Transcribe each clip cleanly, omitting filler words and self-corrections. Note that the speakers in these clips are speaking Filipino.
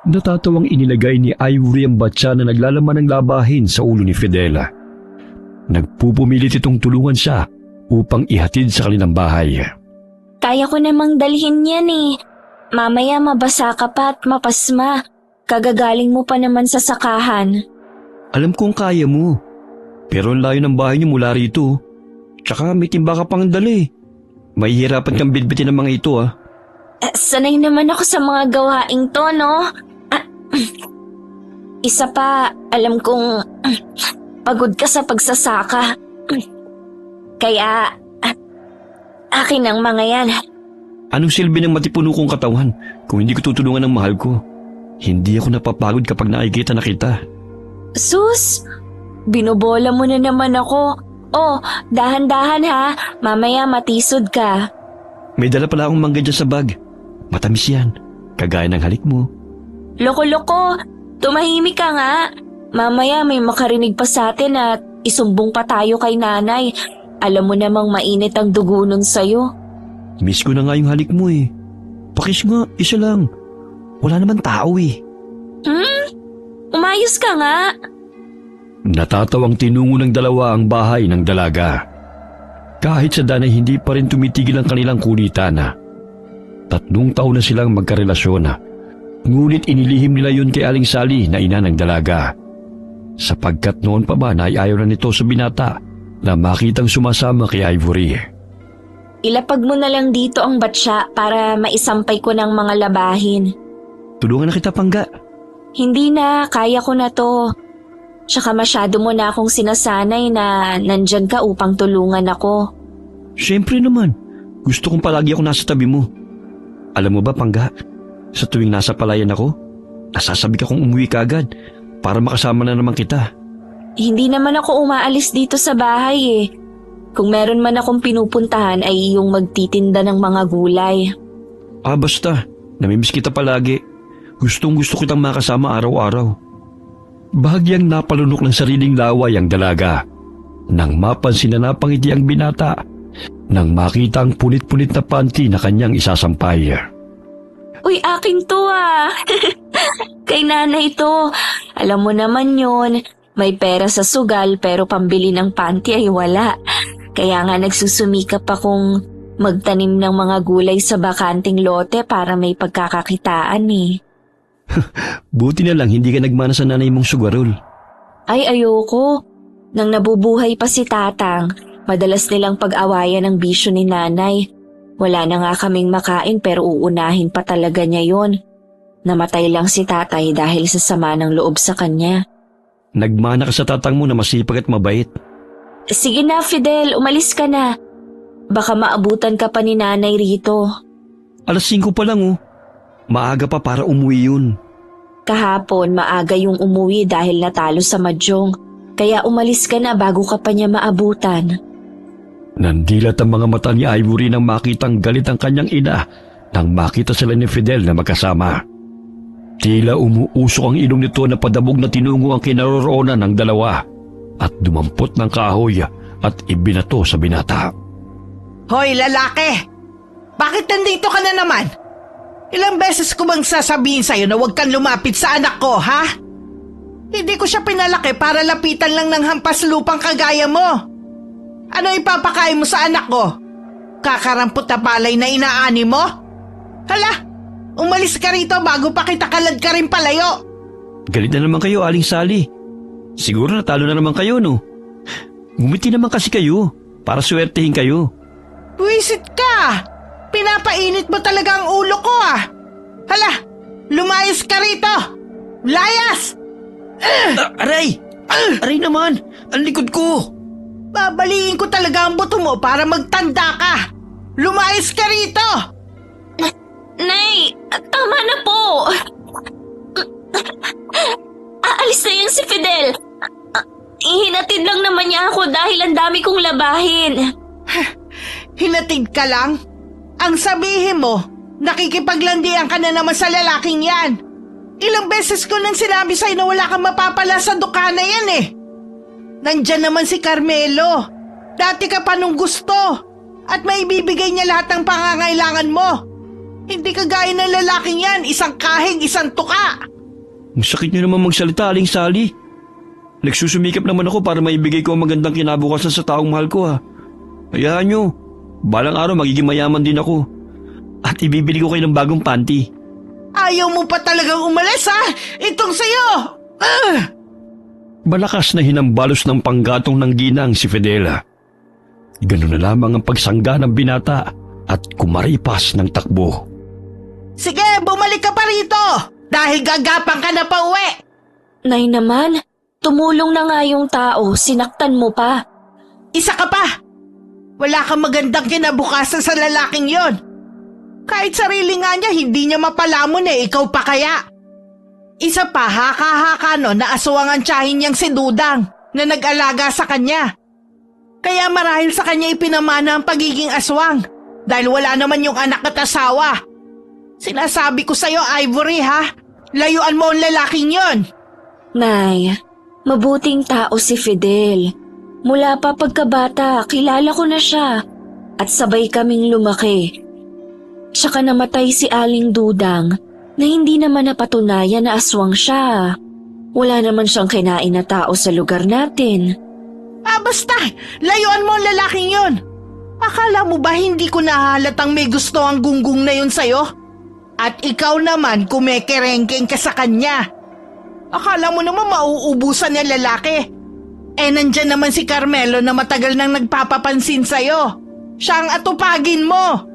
Natatawang inilagay ni Ivory ang batya na naglalaman ng labahin sa ulo ni Fidel. Nagpupumilit itong tulungan siya upang ihatid sa kanilang bahay. Kaya ko namang dalhin yan eh. Mamaya mabasa ka pa at mapasma. Kagagaling mo pa naman sa sakahan. Alam kong kaya mo. Pero ang layo ng bahay niyo mula rito. Tsaka may timba ka pang dali. Mahihirapan kang bitbitin ng mga ito ah. Sanay naman ako sa mga gawaing to, no? Isa pa, alam kong pagod ka sa pagsasaka. Kaya, akin ang mga yan. Anong silbi ng matipuno kong katawan kung hindi ko tutulungan ng mahal ko? Hindi ako napapagod kapag nakikita na kita. Sus, binobola mo na naman ako. Oh, dahan-dahan ha. Mamaya matisod ka. May dala pala akong mangga dyan sa bag. Matamis yan. Kagaya ng halik mo. Loko-loko, tumahimik ka nga. Mamaya may makarinig pa sa atin at isumbong pa tayo kay nanay. Alam mo namang mainit ang dugo nun sa'yo. Miss ko na nga yung halik mo eh. Pakis nga, isa lang. Wala naman tao eh. Umayos ka nga. Natatawang tinungo ng dalawa ang bahay ng dalaga. Kahit sa danay hindi pa rin tumitigil ang kanilang kulitan. 3 taon na silang magkarelasyon. Ngunit inilihim nila yun kay Aling Sally na ina ng dalaga. Sapagkat noon pa ba na ayaw na nito sa binata na makitang sumasama kay Ivory. Ilapag mo na lang dito ang batya para maisampay ko ng mga labahin. Tulungan na kita, Pangga. Hindi na, kaya ko na to. Tsaka masyado mo na akong sinasanay na nandyan ka upang tulungan ako. Siyempre naman. Gusto kong palagi ako nasa tabi mo. Alam mo ba, Pangga, sa tuwing nasa palayan ako, nasasabi ka kong umuwi ka agad para makasama na naman kita. Hindi naman ako umaalis dito sa bahay eh. Kung meron man akong pinupuntahan ay yung magtitinda ng mga gulay. Basta. Namimiss kita palagi. Gustong-gusto kitang makasama araw-araw. Bahagyang napalunok ng sariling laway ang dalaga. Nang mapansin na napangiti ang binata, nang makita ang punit-punit na panty na kanyang isasampay. Uy, akin to ah. Kay nanay to. Alam mo naman yon, may pera sa sugal pero pambili ng panty ay wala. Kaya nga nagsusumikap akong magtanim ng mga gulay sa bakanting lote para may pagkakakitaan eh. Buti na lang hindi ka nagmana sa nanay mong sugarol. Ay ayoko. Nang nabubuhay pa si Tatang, madalas nilang pag-awayan ng bisyo ni nanay. Wala na nga kaming makain pero uunahin pa talaga niya yon. Namatay lang si tatay dahil sa sama ng loob sa kanya. Nagmana ka sa tatang mo na masipag at mabait. Sige na Fidel, umalis ka na. Baka maabutan ka pa ni nanay rito. 5:00 pa lang oh. Maaga pa para umuwi yun. Kahapon maaga yung umuwi dahil natalo sa mahjong. Kaya umalis ka na bago ka pa niya maabutan. Nandilat ang mga mata ni Ivory nang makitang galit ang kanyang ina nang makita sila ni Fidel na magkasama. Tila umuusok ang ilong nito na padabog na tinungo ang kinaroroonan ng dalawa at dumampot ng kahoy at ibinato sa binata. Hoy, lalaki! Bakit nandito ka na naman? Ilang beses ko bang sasabihin sa'yo na huwag kang lumapit sa anak ko, ha? Hindi ko siya pinalaki para lapitan lang ng hampas lupang kagaya mo. Ano ipapakain mo sa anak ko? Kakarampot na palay na inaani mo? Hala, umalis ka rito bago pa kita kalad ka rin palayo. Galit na naman kayo, Aling Sally. Siguro natalo na naman kayo, no? Ngumiti naman kasi kayo para swertehin kayo. Buwisit ka! Pinapainit mo talaga ang ulo ko ah! Hala, lumayas ka rito! Layas! Aray! Aray naman! Ang likod ko! Babaliin ko talaga ang buto mo para magtanda ka! Lumayas ka rito! Nay, tama na po. Aalis na yan si Fidel. Ihinatid lang naman niya ako dahil ang dami kong labahin. Hinatid ka lang? Ang sabihin mo, nakikipaglandian ka na naman sa lalaking yan. Ilang beses ko nang sinabi sa'yo na wala kang mapapala sa dukana yan eh. Nandyan naman si Carmelo. Dati ka pa nung gusto. At maibibigay niya lahat ng pangangailangan mo. Hindi kagaya ng lalaking yan, isang kahig, isang tuka. Ang sakit niyo naman magsalita, Aling Sally. Nagsusumikap naman ako para maibigay ko ang magandang kinabukasan sa taong mahal ko ha. Hayaan niyo, balang araw magiging mayaman din ako. At ibibili ko kayo ng bagong panty. Ayaw mo pa talagang umalis ha? Itong sa'yo! Malakas na hinambalos ng panggatong ng ginang si Fidela. Ganun na lamang ang pagsangga ng binata at kumaripas ng takbo. Sige, bumalik ka pa rito! Dahil gagapang ka na pa uwi! Nay naman, tumulong na nga yung tao, sinaktan mo pa. Isa ka pa! Wala kang magandang kinabukasan sa lalaking yon. Kahit sarili nga niya, hindi niya mapalamon ikaw pa kaya. Isa pa, haka-haka no, na aswang ang tiyahin niyang si Dudang na nag-alaga sa kanya. Kaya marahil sa kanya ipinamana ang pagiging aswang dahil wala naman yung anak at asawa. Sinasabi ko sa'yo, Ivory ha, layuan mo ang lalaking yon. Nay, mabuting tao si Fidel. Mula pa pagkabata, kilala ko na siya at sabay kaming lumaki. Tsaka namatay si Aling Dudang na hindi naman napatunayan na aswang siya. Wala naman siyang kinain na tao sa lugar natin. Basta, layuan mo ang lalaking yon. Akala mo ba hindi ko nahalatang may gusto ang gunggong na yun sa'yo? At ikaw naman kumekerengkeng ka sa kanya. Akala mo naman mauubusan yung lalaki. Nandyan naman si Carmelo na matagal nang nagpapapansin sa'yo. Siya ang atupagin mo.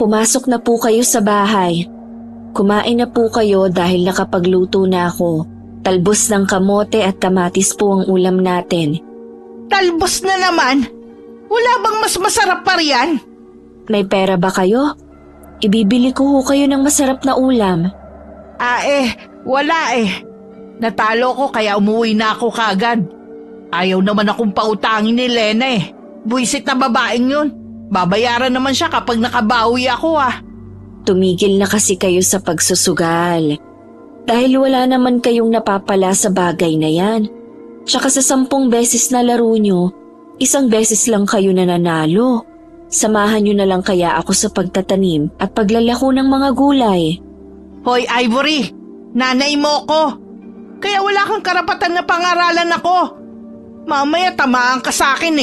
Pumasok na po kayo sa bahay. Kumain na po kayo dahil nakapagluto na ako. Talbos ng kamote at kamatis po ang ulam natin. Talbos na naman? Wala bang mas masarap pa riyan? May pera ba kayo? Ibibili ko ho kayo ng masarap na ulam. Wala Natalo ko kaya umuwi na ako kagad. Ayaw naman akong pautangin ni Lena Buisit na babaeng yun. Babayaran naman siya kapag nakabawi ako Tumigil na kasi kayo sa pagsusugal. Dahil wala naman kayong napapala sa bagay na yan. Tsaka sa 10 beses na laro nyo, 1 beses lang kayo nananalo. Samahan nyo na lang kaya ako sa pagtatanim at paglalako ng mga gulay. Hoy Ivory, nanay mo ko. Kaya wala kang karapatan na pangaralan ako. Mamaya tamaan ka sa akin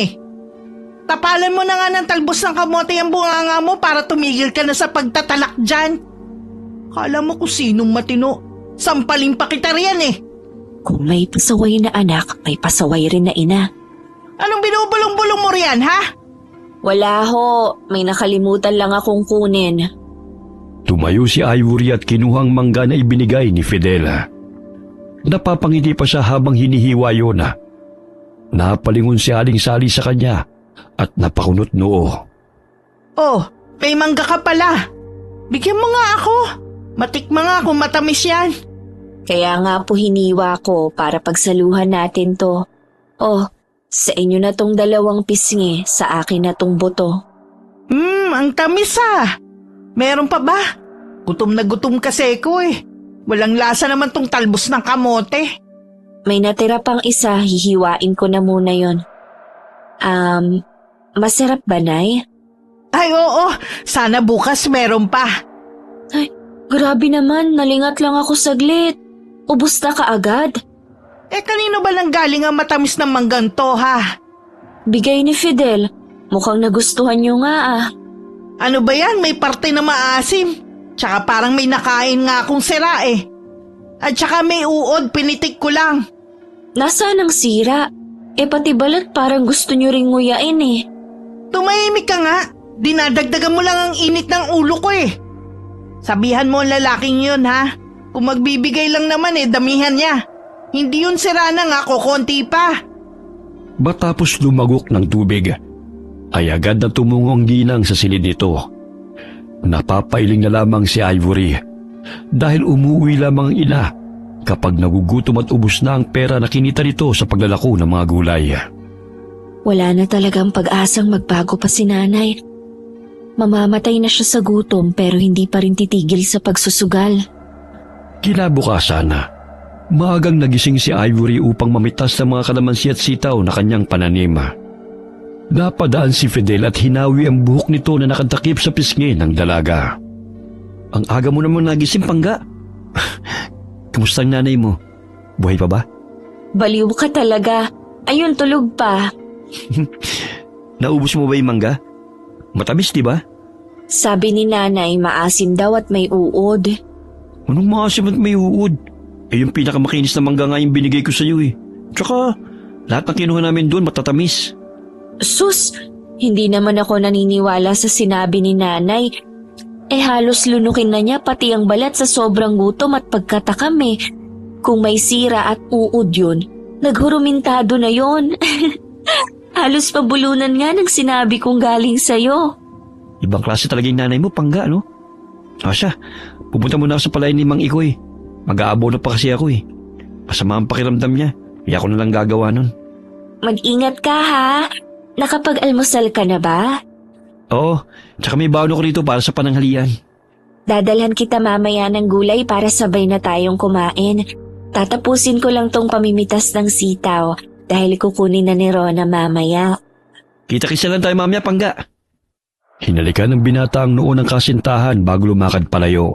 Tapalan mo na nga ng talbos ng kamote ang bunganga mo para tumigil ka na sa pagtatalak dyan. Kala mo kung sinong matino. Sampaling pa kita riyan Kung may pasaway na anak, may pasaway rin na ina. Anong binubulong-bulong mo riyan, ha? Wala ho, may nakalimutan lang akong kunin. Tumayo si Ivory at kinuhang mangga na ibinigay ni Fidela. Napapangiti pa siya habang hinihiwa yun Napalingon si Aling Sally sa kanya at napakunot noo. Oh, may mangga ka pala. Bigyan mo nga ako. Matikma nga kung matamis yan. Kaya nga po hiniwa ko para pagsaluhan natin to. Oh, sa inyo na tong 2 pisngi, sa akin na tong buto. Ang tamis Meron pa ba? Gutom na gutom kasi ko Walang lasa naman tong talbos ng kamote. May natira pang isa, hihiwain ko na muna yon. Masarap ba, Nay? Ay oo, sana bukas meron pa. Ay, grabe naman, nalingat lang ako saglit. Ubus na kaagad. Kanino ba nang galing ang matamis ng manggang to, ha? Bigay ni Fidel. Mukhang nagustuhan niyo nga Ano ba yan? May parte na maasim. Tsaka parang may nakain nga akong sira At tsaka may uod, pinitik ko lang. Nasaan ang sira? Pati balat parang gusto niyo ring nguyain Tumahimik ka nga. Dinadagdagan mo lang ang init ng ulo ko Sabihan mo ang lalaking yun, ha? Kung magbibigay lang naman damihan niya. Hindi yun sira na nga, kukonti pa. Matapos lumagok ng tubig, ay agad na tumungo ang ginang sa silid nito. Napapailing na lamang si Ivory dahil umuwi lamang ang ina kapag nagugutom at ubos na ang pera na kinita nito sa paglalako ng mga gulay. Wala na talagang pag-asang magbago pa si nanay. Mamamatay na siya sa gutom pero hindi pa rin titigil sa pagsusugal. Kinabukasan, maagang nagising si Ivory upang mamitas ng mga kalamansi at sitaw na kanyang pananim. Napadaan si Fidel at hinawi ang buhok nito na nakatakip sa pisngi ng dalaga. Ang aga mo naman nagising, Pangga. Kamusta ang nanay mo? Buhay pa ba? Baliw ka talaga. Ayun, tulog pa. Naubos mo ba yung mangga? Matamis, di ba? Sabi ni nanay, maasim daw at may uod. Anong maasim at may uod? Eh, yung pinakamakinis na mangga nga yung binigay ko sa'yo eh. Tsaka, lahat ng kinuha namin doon matatamis. Sus, hindi naman ako naniniwala sa sinabi ni nanay. Eh halos lunukin na niya pati ang balat sa sobrang gutom at pagkatakam eh. Kung may sira at uod yun, naghurumintado na yon. Halos pabulunan nga ng sinabi kong galing sa'yo. Ibang klase talaga yung nanay mo, Pangga, no? Siya, pupunta muna ako sa palayan ni Mang Ikoy. Mag-aabono pa kasi ako eh. Masama ang pakiramdam niya. Kaya ako na lang gagawa nun. Mag-ingat ka ha. Nakapag-almusal ka na ba? Oo, tsaka may baon ako rito para sa pananghalian. Dadalhan kita mamaya ng gulay para sabay na tayong kumain. Tatapusin ko lang tong pamimitas ng sitaw dahil kukunin na ni Rona mamaya. Kita-kisa lang tayo mamaya, Pangga. Hinalikan ng binata ang noo ng kasintahan bago lumakad palayo.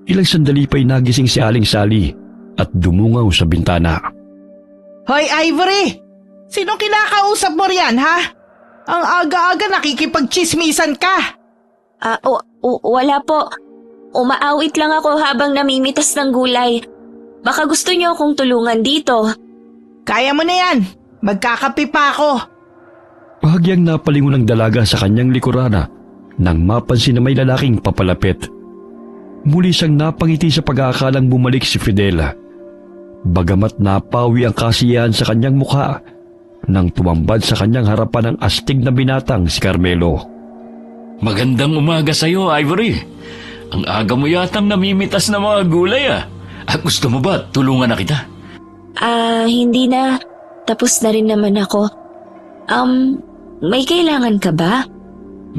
Ilang sandali pa'y nagising si Aling Sally at dumungaw sa bintana. Hoy, Ivory! Sinong kinakausap mo riyan, ha? Ang aga-aga nakikipagchismisan ka. Wala po. Umaawit lang ako habang namimitas ng gulay. Baka gusto niyo akong tulungan dito. Kaya mo na yan. Magkakape pa ako. Bahagyang napalingon ng dalaga sa kanyang likurana nang mapansin na may lalaking papalapit. Muli siyang napangiti sa pag-aakalang bumalik si Fidel. Bagamat napawi ang kasiyahan sa kanyang mukha nang tumambad sa kanyang harapan ang astig na binatang si Carmelo. Magandang umaga sa'yo, Ivory. Ang aga mo yatang namimitas na mga gulay ah. Gusto mo ba tulungan na kita? Hindi na. Tapos na rin naman ako. May kailangan ka ba?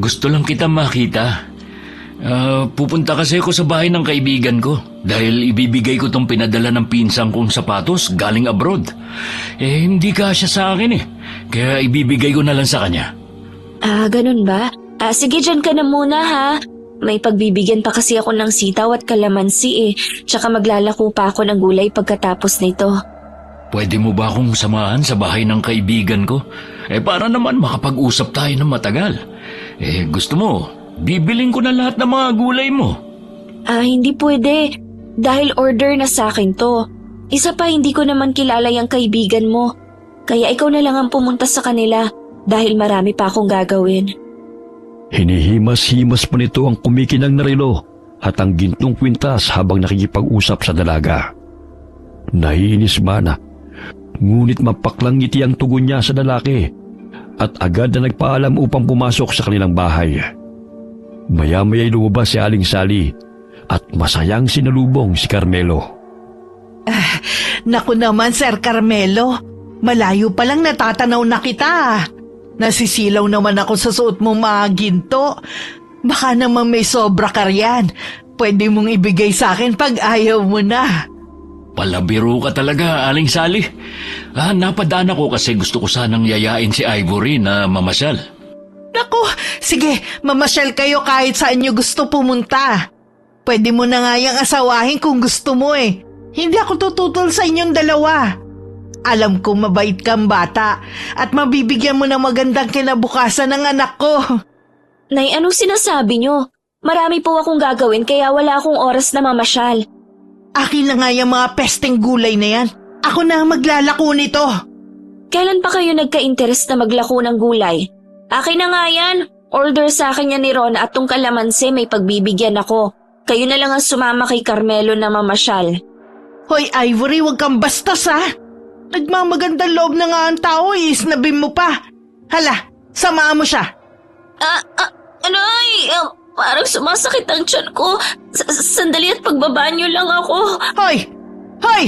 Gusto lang kita makita. Pupunta kasi ako sa bahay ng kaibigan ko dahil ibibigay ko tong pinadala ng pinsang kong sapatos galing abroad. Hindi kasya sa akin eh. Kaya ibibigay ko na lang sa kanya. Ganun ba? Sige, dyan ka na muna ha. May pagbibigyan pa kasi ako ng sitaw at kalamansi eh. Tsaka maglalako pa ako ng gulay pagkatapos nito. Pwede mo ba akong samahan sa bahay ng kaibigan ko? Para naman makapag-usap tayo ng matagal. Gusto mo, bibiling ko na lahat ng mga gulay mo. Hindi pwede. Dahil order na sa akin to. Isa pa, hindi ko naman kilala yung kaibigan mo. Kaya ikaw na lang ang pumunta sa kanila dahil marami pa akong gagawin. Hinihimas-himas pa nito ang kumikinang na relo at ang gintong kwintas habang nakikipag-usap sa dalaga. Naiinis man, ngunit mapaklang ngiti ang tugon niya sa lalaki at agad na nagpaalam upang pumasok sa kanilang bahay. Maya-maya'y lumabas si Aling Sally at masayang sinalubong si Carmelo. Naku naman, Sir Carmelo. Malayo pa lang natatanaw na kita. Nasisilaw naman ako sa suot mong mga ginto. Baka naman may sobra ka riyan. Pwede mong ibigay sa akin pag ayaw mo na. Palabiro ka talaga, Aling Sally. Napadaan ako kasi gusto ko sanang yayain si Ivory na mamasyal. Naku, sige, mamasyal kayo kahit saan nyo gusto pumunta. Pwede mo na nga yung asawahin kung gusto mo eh. Hindi ako tututol sa inyong dalawa. Alam kong mabait kang bata at mabibigyan mo ng magandang kinabukasan ng anak ko. Nay, anong sinasabi niyo? Marami po akong gagawin kaya wala akong oras na mamasyal. Akin na nga yung mga pesteng gulay na yan. Ako na ang maglalako nito. Kailan pa kayo nagka-interest na maglako ng gulay? Akin na nga yan. Order sa akin yan ni Ron at tong kalamansi may pagbibigyan ako. Kayo na lang ang sumama kay Carmelo na mamasyal. Hoy Ivory, wag kang bastos ha. Nagmamagandang loob na nga ang tao, isnabim mo pa. Hala, samaan mo siya. Parang sumasakit ang tiyan ko. Sandali at pagbaba niyo lang ako. Hoy! Hoy!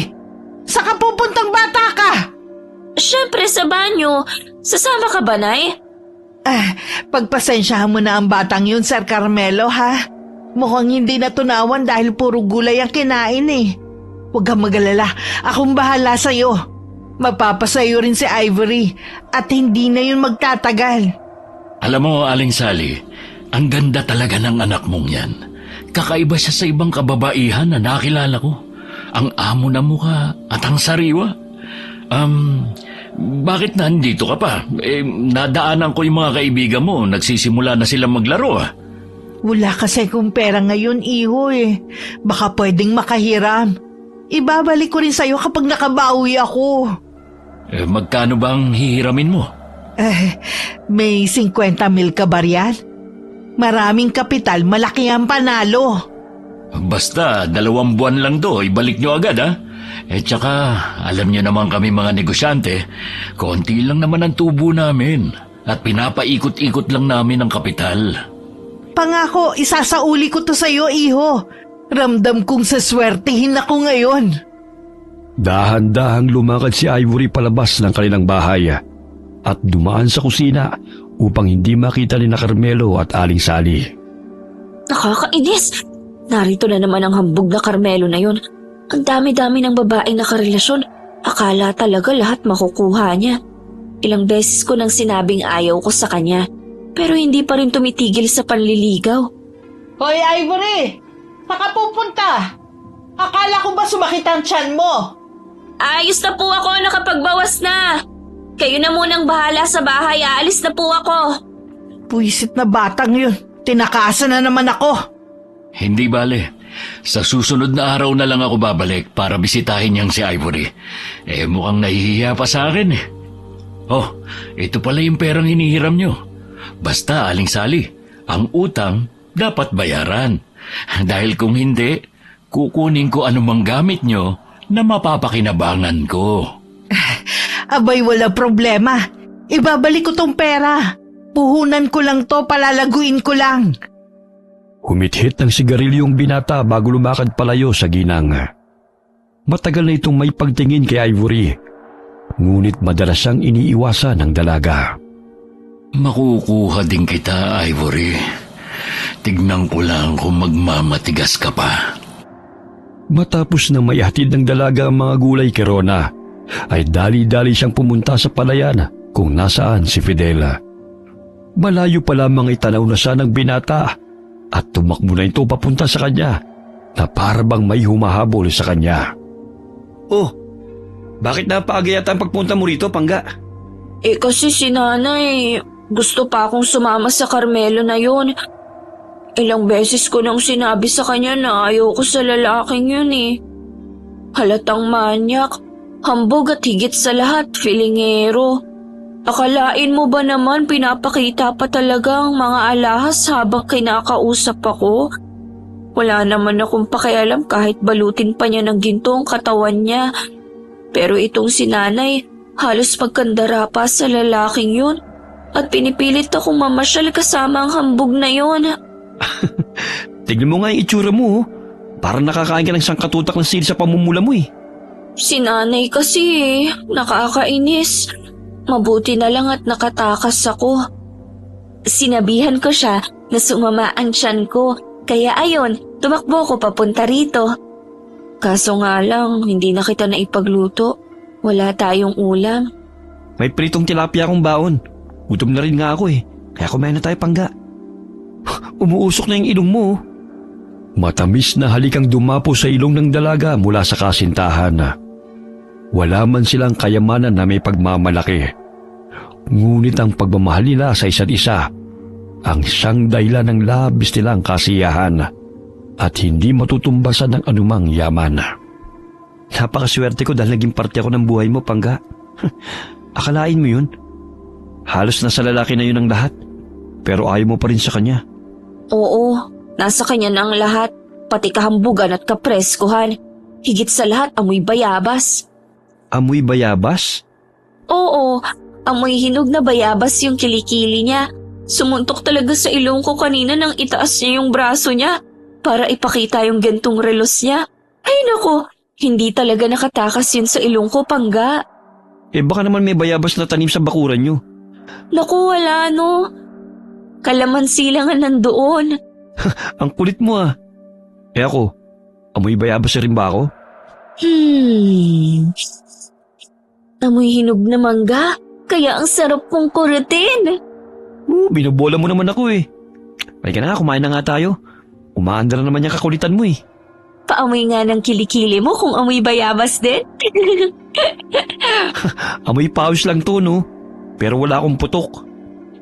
Saan ka pupuntang bata ka? Siyempre sa banyo. Sasama ka ba, Nay? Pagpasensyahan mo na ang batang yun, Sir Carmelo, ha? Mukhang hindi natunawan dahil puro gulay ang kinain eh. Huwag kang magalala, akong bahala sa'yo. Mapapasayo rin si Ivory at hindi na yun magtatagal. Alam mo, Aling Sally, ang ganda talaga ng anak mong yan. kakaiba siya sa ibang kababaihan na nakilala ko. Ang amo na mukha at ang sariwa. Bakit nandito ka pa? Nadaanan ko yung mga kaibigan mo. Nagsisimula na silang maglaro ah. Wala kasi kong pera ngayon, iho eh. Baka pwedeng makahiram. Ibabalik ko rin sa'yo kapag nakabawi ako. Magkano bang hihiramin mo? May 50 mil ka ba riyan? Maraming kapital, malaki ang panalo. Basta 2 buwan lang to, ibalik nyo agad ha. Tsaka, alam nyo naman kami mga negosyante, konti lang naman ang tubo namin at pinapaikot-ikot lang namin ang kapital. Pangako, isasauli ko to sa'yo, iho. Ramdam kong saswertihin ako ngayon. Dahan-dahang lumakad si Ivory palabas ng kanilang bahay at dumaan sa kusina upang hindi makita ni na Carmelo at Aling Sally. Nakakainis! Narito na naman ang hambog na Carmelo na yun. Ang dami-dami ng babaeng nakarelasyon. Akala talaga lahat makukuha niya. Ilang beses ko nang sinabing ayaw ko sa kanya. Pero hindi pa rin tumitigil sa panliligaw. Hoy, Ivory! Saka pupunta? Akala ko ba sumakit ang tiyan mo? Ayos na po ako, nakapagbawas na. Kayo na munang bahala sa bahay, aalis na po ako. Puwisit na batang yun. Tinakasan na naman ako. Hindi bale. Sa susunod na araw na lang ako babalik para bisitahin niyang si Ivory. Mukhang nahihiya pa sa akin eh. Oh, ito pala yung perang hinihiram niyo. Basta, Aling Sally, ang utang dapat bayaran. Dahil kung hindi, kukunin ko anumang gamit niyo na mapapakinabangan ko. Abay, wala problema. Ibabalik ko tong pera. Puhunan ko lang to, palalaguin ko lang. Humithit ng sigarilyo yung binata bago lumakad palayo sa ginang. Matagal na itong may pagtingin kay Ivory, ngunit madalas siyang iniiwasan ng dalaga. Makukuha din kita, Ivory. Tignan ko lang kung magmamatigas ka pa. Matapos na may hatid ng dalaga ang mga gulay kay Rona, ay dali-dali siyang pumunta sa palayan kung nasaan si Fidel. Malayo pa lamang itanaw na siya ng binata at tumakbo na ito papunta sa kanya na parabang may humahabol sa kanya. Oh, bakit napaaga yata ang pagpunta mo rito, Pangga? Kasi si nanay, gusto pa akong sumama sa Carmelo na yun. Ilang beses ko nang sinabi sa kanya na ayaw ko sa lalaking yun eh. Halatang manyak, hambog at higit sa lahat, filingero. Akalain mo ba naman pinapakita pa talaga ang mga alahas habang kinakausap ako? Wala naman akong pakialam kahit balutin pa niya ng ginto ang katawan niya. Pero itong si nanay, halos pagkandara pa sa lalaking yun at pinipilit akong mamasyal kasama ang hambog na yun. Tignan mo nga yung itsura mo. Parang nakakain ka ng sangkatutak ng sili sa pamumula mo eh. Si nanay kasi nakakainis. Mabuti na lang at nakatakas ako. Sinabihan ko siya na sumama ang tiyan ko, kaya ayon, tumakbo ko papunta rito. Kaso nga lang, hindi na kita naipagluto. Wala tayong ulam. May pritong tilapia akong baon. Gutom na rin nga ako eh, kaya kumain na tayo, Pangga. Umuusok na yung ilong mo. Matamis na halikang dumapo sa ilong ng dalaga mula sa kasintahan. Wala man silang kayamanan na may pagmamalaki. Ngunit ang pagmamahal nila sa isa't isa ang siyang dahilan ng labis nilang kasiyahan at hindi matutumbasan ng anumang yaman. Napakaswerte ko dahil naging parte ako ng buhay mo, Pangga. Akalain mo yun? Halos nasa lalaki na yun ang lahat, pero ayaw mo pa rin sa kanya. Oo, nasa kanya na ang lahat, pati kahambugan at kapreskuhan. Higit sa lahat, amoy bayabas. Amoy bayabas? Oo, amoy hinog na bayabas yung kilikili niya. Sumuntok talaga sa ilong ko kanina nang itaas niya yung braso niya para ipakita yung gantong relos niya. Ay nako, hindi talaga nakatakas yun sa ilong ko, Pangga. Baka naman may bayabas na tanim sa bakuran nyo. Naku, wala no. Kalamansi lang ang nandoon. Ang kulit mo ah. Ako, amoy bayabas rin ba ako? Amoy hinog na mangga, kaya ang sarap kong kurutin. Binobola mo naman ako eh. Halika na, kumain na nga tayo. Umaandar na naman yung kakulitan mo eh. Paamoy nga ng kilikili mo kung amoy bayabas din. Amoy pawis lang to, no? Pero wala akong putok.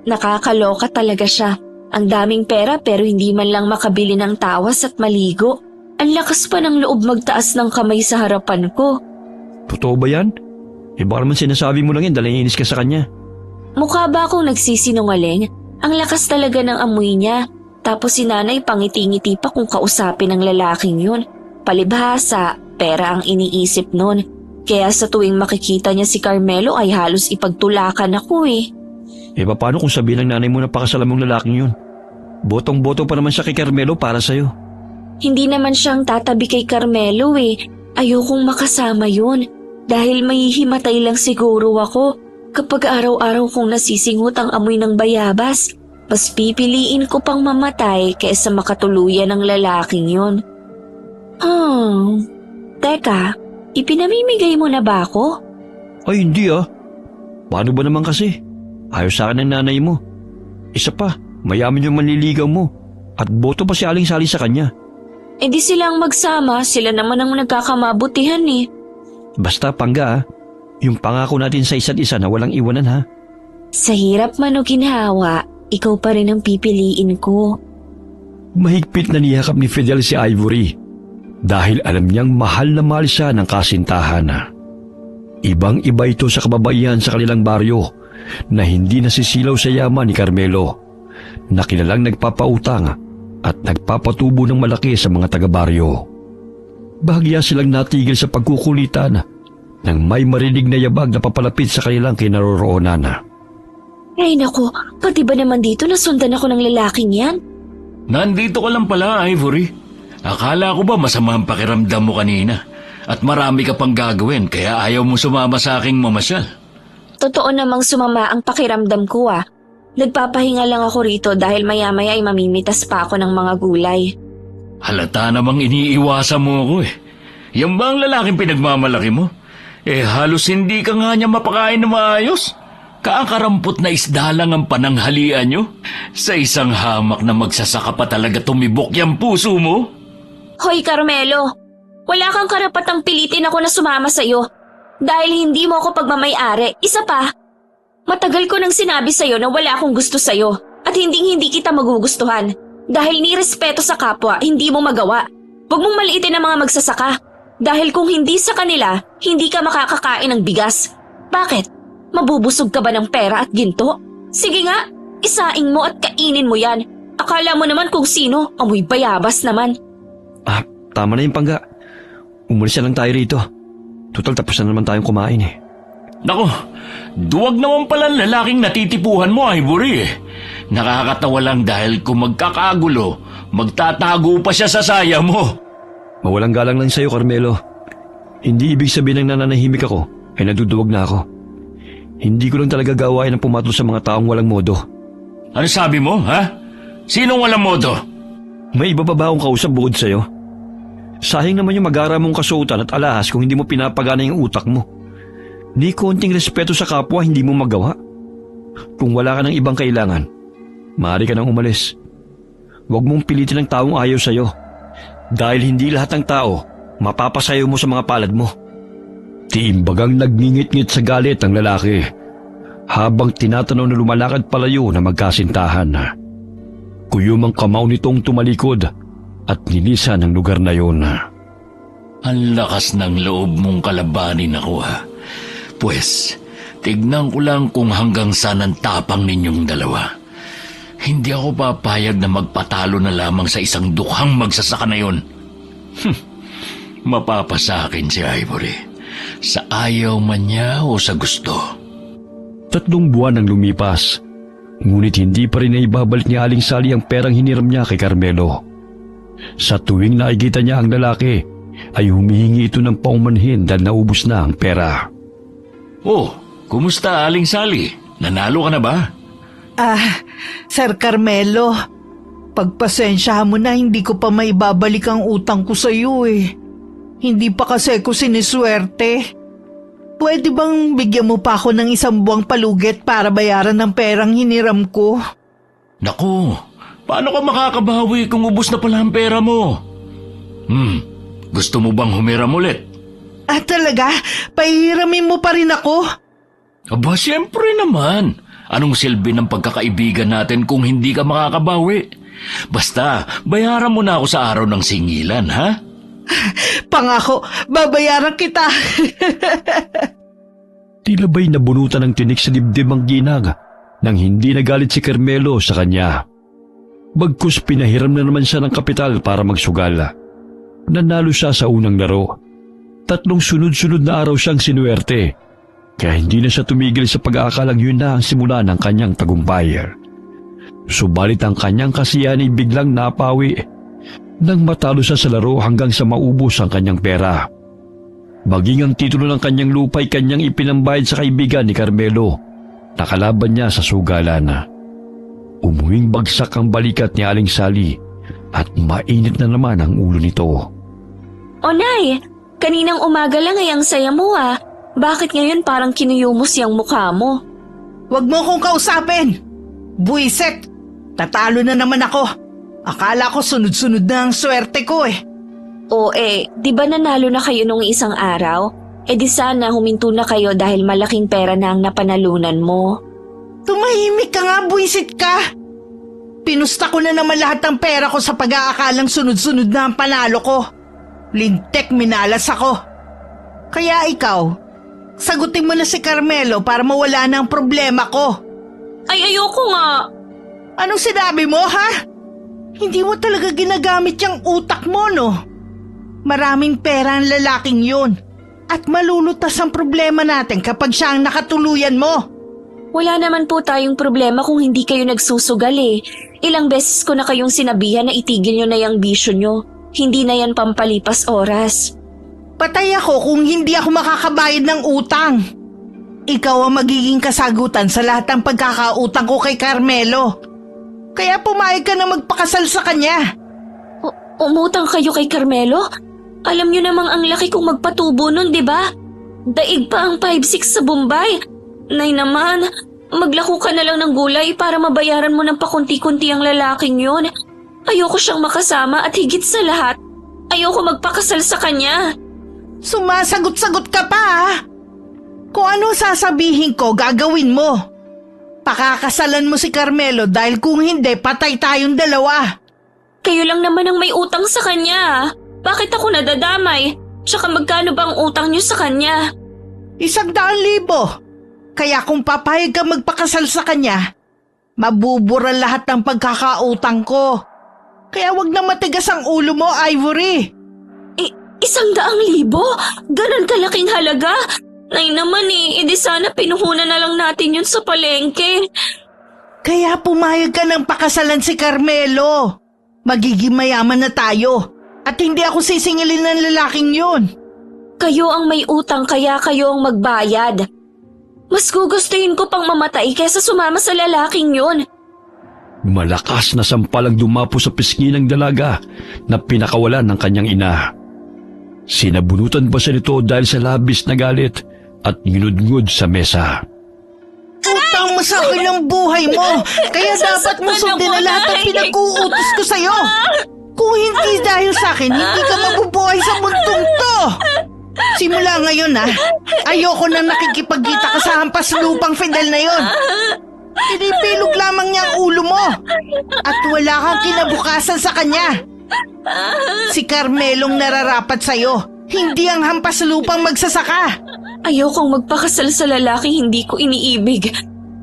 Nakakaloka talaga siya. Ang daming pera pero hindi man lang makabili ng tawas at maligo. Ang lakas pa ng loob magtaas ng kamay sa harapan ko. Totoo ba yan? Eh baka naman sinasabi mo lang yan dahil naiinis ka sa kanya. Mukha ba akong nagsisinungaling? Ang lakas talaga ng amoy niya. Tapos si nanay pangiti-ngiti pa kung kausapin ng lalaking yun. Palibhasa, pera ang iniisip nun. Kaya sa tuwing makikita niya si Carmelo ay halos ipagtulakan ako eh. Eh paano kung sabihin ng nanay mo na pakasalan mong lalaking yun? Botong-boto pa naman siya kay Carmelo para sa'yo. Hindi naman siyang tatabi kay Carmelo eh. Ayokong makasama yun. Dahil mahihimatay lang siguro ako kapag araw-araw kong nasisinghot ang amoy ng bayabas. Mas pipiliin ko pang mamatay kaysa makatuluyan ng lalaking yun. Teka, ipinamimigay mo na ba ako? Ay hindi ah. Paano ba naman kasi? Ayaw sa akin ng nanay mo. Isa pa, mayaman yung manliligaw mo. At boto pa si Aling Sally sa kanya. Eh di silang magsama, sila naman ang nagkakamabutihan eh. Basta pangga ah. Yung pangako natin sa isa't isa na walang iwanan ha. Sa hirap man o ginhawa, ikaw pa rin ang pipiliin ko. Mahigpit na niyakap ni Fidel si Ivory. Dahil alam niyang mahal na mahal siya ng kasintahan na. Ibang-iba ito sa kababaihan sa kanilang baryo na hindi nasisilaw sa yaman ni Carmelo, na kilalang nagpapautang at nagpapatubo ng malaki sa mga taga-baryo. Bahagya silang natigil sa pagkukulitan nang may marinig na yabag na papalapit sa kanilang kinaroroonan. Ay naku, pati ba naman dito nasundan ako ng lalaking yan? Nandito ka lang pala, Ivory. Akala ko ba masama ang pakiramdam mo kanina? At marami ka pang gagawin kaya ayaw mo sumama sa aking mamasyal. Totoo namang sumama ang pakiramdam ko ah. Nagpapahinga lang ako rito dahil maya-maya ay mamimitas pa ako ng mga gulay. Halata namang iniiwasan mo ako eh. Yan ba ang lalaking pinagmamalaki mo? Eh halos hindi ka nga niya mapakain na maayos. Kakarampot na isda lang ang pananghalian nyo. Sa isang hamak na magsasaka pa talaga tumibok yung puso mo. Hoy Carmelo, wala kang karapatang pilitin ako na sumama sa'yo. Dahil hindi mo ako pagmamay-ari. Isa pa, matagal ko nang sinabi sa'yo na wala akong gusto sa'yo at hindi kita magugustuhan. Dahil nirespeto sa kapwa, hindi mo magawa. Huwag mong maliitin ang mga magsasaka. Dahil kung hindi sa kanila, hindi ka makakakain ng bigas. Bakit? Mabubusog ka ba ng pera at ginto? Sige nga, isaing mo at kainin mo yan. Akala mo naman kung sino, amoy bayabas naman. Ah, tama na yung pangga. Umalis na lang tayo rito. Total tapos na naman tayong kumain eh. Nako, duwag naman pala ang lalaking natitipuhan mo, Ivory eh. Nakakatawa lang dahil kung magkakagulo, magtatago pa siya sa saya mo. Mawalang galang lang sa'yo, Carmelo. Hindi ibig sabihin ng nananahimik ako ay naduduwag na ako. Hindi ko lang talaga gawain ang pumatol sa mga taong walang modo. Ano sabi mo, ha? Sinong walang modo? May iba pa ba akong kausap bukod sa'yo? Sayang naman yung mag-ara mong kasuotan at alahas kung hindi mo pinapagana yung utak mo. Ni konting respeto sa kapwa hindi mo magawa. Kung wala ka ng ibang kailangan, maaari ka nang umalis. Huwag mong pilitin ang taong ayaw sa'yo. Dahil hindi lahat ng tao mapapasayo mo sa mga palad mo. Tiimbagang nagngingit-ngit sa galit ang lalaki habang tinatanaw na lumalakad palayo na magkasintahan. Kuyum ang kamao nitong tumalikod at nilisan ang lugar na yun. Ang lakas ng loob mong kalabanin ako ha. Pues, tignan ko lang kung hanggang saan ang tapang ninyong dalawa. Hindi ako papayag na magpatalo na lamang sa isang dukhang magsasaka na yun. Mapapasakin si Ivory. Sa ayaw man niya o sa gusto. 3 buwan ang lumipas. Ngunit hindi pa rin naibabalik ni Aling Sally ang perang hiniram niya kay Carmelo. Sa tuwing nakikita niya ang lalaki, ay humihingi ito ng paumanhin dahil naubos na ang pera. Oh, kumusta Aling Sally? Nanalo ka na ba? Sir Carmelo, pagpasensyahan mo na hindi ko pa maibabalik ang utang ko sa iyo eh. Hindi pa kasi ko siniswerte. Pwede bang bigyan mo pa ako ng 1 buwang palugit para bayaran ng perang hiniram ko? Naku, Paano ka makakabawi kung ubos na pala ang pera mo? Gusto mo bang humiram ulit? Talaga? Pahihiramin mo pa rin ako? Aba, siyempre naman. Anong silbi ng pagkakaibigan natin kung hindi ka makakabawi? Basta, bayaran mo na ako sa araw ng singilan, ha? Pangako, babayaran kita. Tila ba'y nabunutan ng tinik sa dibdib ang ginang nang hindi nagalit si Carmelo sa kanya. Bagkus pinahiram na naman siya ng kapital para magsugal. Nanalo siya sa unang laro. 3 sunod-sunod na araw siyang sinuwerte. Kaya hindi na siya tumigil sa pag-aakalang yun na ang simula ng kanyang tagumpay. Subalit ang kanyang kasiyahan ay biglang napawi nang matalo siya sa laro hanggang sa maubos ang kanyang pera. Maging ang titulo ng kanyang lupa ay kanyang ipinambayad sa kaibigan ni Carmelo na kalaban niya sa sugalan. Umuwing bagsak ang balikat ni Aling Sally at mainit na naman ang ulo nito. O Nay, kaninang umaga lang ay ang saya mo ah. Bakit ngayon parang kinuyumos yung mukha mo? Huwag mo kong kausapin. Buiset, tatalo na naman ako. Akala ko sunod-sunod na ang swerte ko eh. Di ba nanalo na kayo nung isang araw? Di sana huminto na kayo dahil malaking pera na ang napanalunan mo. Tumahimik ka nga, buisit ka. Pinusta ko na naman lahat ng pera ko sa pag-aakalang sunod-sunod na ang panalo ko. Lintek, minalas ako. Kaya ikaw, sagutin mo na si Carmelo para mawala na ang problema ko. Ay, ayoko nga. Anong sinabi mo, ha? Hindi mo talaga ginagamit yung utak mo, no? Maraming pera ang lalaking yun. At malulutas ang problema natin kapag siya ang nakatuluyan mo. Wala naman po tayong problema kung hindi kayo nagsusugal eh. Ilang beses ko na kayong sinabihan na itigil nyo na yung bisyo nyo. Hindi na yan pampalipas oras. Patay ako kung hindi ako makakabayad ng utang. Ikaw ang magiging kasagutan sa lahat ng pagkakautang ko kay Carmelo. Kaya pumayag ka na magpakasal sa kanya. Umutang kayo kay Carmelo? Alam nyo namang ang laki kong magpatubo nun, di ba? Daig pa ang 5-6 sa Bombay. Nay naman, maglako ka na lang ng gulay para mabayaran mo ng pakunti-kunti ang lalaking yun. Ayoko siyang makasama at higit sa lahat, ayoko magpakasal sa kanya. Sumasagot-sagot ka pa, ha? Kung ano sasabihin ko, gagawin mo. Pakakasalan mo si Carmelo dahil kung hindi, patay tayong dalawa. Kayo lang naman ang may utang sa kanya. Bakit ako nadadamay? Tsaka magkano ba ang utang niyo sa kanya? 100,000. Kaya kung papayag ka magpakasal sa kanya, mabubura lahat ng pagkakautang ko. Kaya wag na matigas ang ulo mo, Ivory. 100,000? Ganon kalaking halaga? Nay naman edi sana pinuhunan na lang natin yun sa palengke. Kaya pumayag ka ng pakasalan si Carmelo. Magiging mayaman na tayo. At hindi ako sisingilin ng lalaking yun. Kayo ang may utang kaya kayo ang magbayad. Mas gugustuhin ko pang mamatay kaysa sumama sa lalaking yun. Malakas na sampal ang dumapo sa pisngi ng dalaga na pinakawalan ng kanyang ina. Sinabunutan pa siya nito dahil sa labis na galit at nginudngod sa mesa. Utang mo sa akin ang buhay mo, kaya dapat mo sundin na lahat ng pinag-uutos ko sa'yo. Kung hindi dahil sa akin, hindi ka mabubuhay sa mundong to. Simula ngayon ayoko na nakikipagkita ka sa hampas lupang Fidel na yon. Pinipilog lamang niya ang ulo mo at wala kang kinabukasan sa kanya. Si Carmelong nararapat sa'yo, hindi ang hampas lupang magsasaka. Ayokong magpakasal sa lalaki hindi ko iniibig.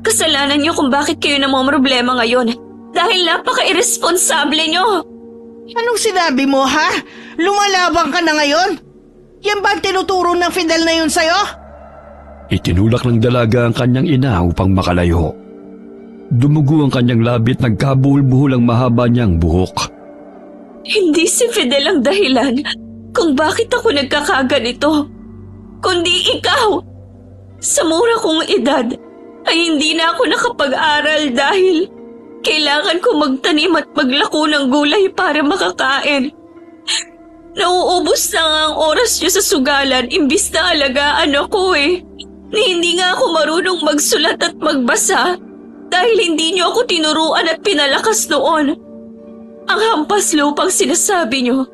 Kasalanan niyo kung bakit kayo namomroblema ngayon dahil napaka-irresponsable niyo. Anong sinabi mo, ha? Lumalabang ka na ngayon? Yan ba ang tinuturo ng Fidel na yun sa'yo? Itinulak ng dalaga ang kanyang ina upang makalayo. Dumugo ang kanyang labi at nagkabuhol-buhol ang mahaba niyang buhok. Hindi si Fidel ang dahilan kung bakit ako nagkakaganito, kundi ikaw. Sa mura kong edad ay hindi na ako nakapag-aral dahil kailangan ko magtanim at maglako ng gulay para makakain. Nauubos na nga ang oras niyo sa sugalan imbis na alagaan ako Na hindi nga ako marunong magsulat at magbasa dahil hindi niyo ako tinuruan at pinalakas noon. Ang hampas lupang sinasabi niyo,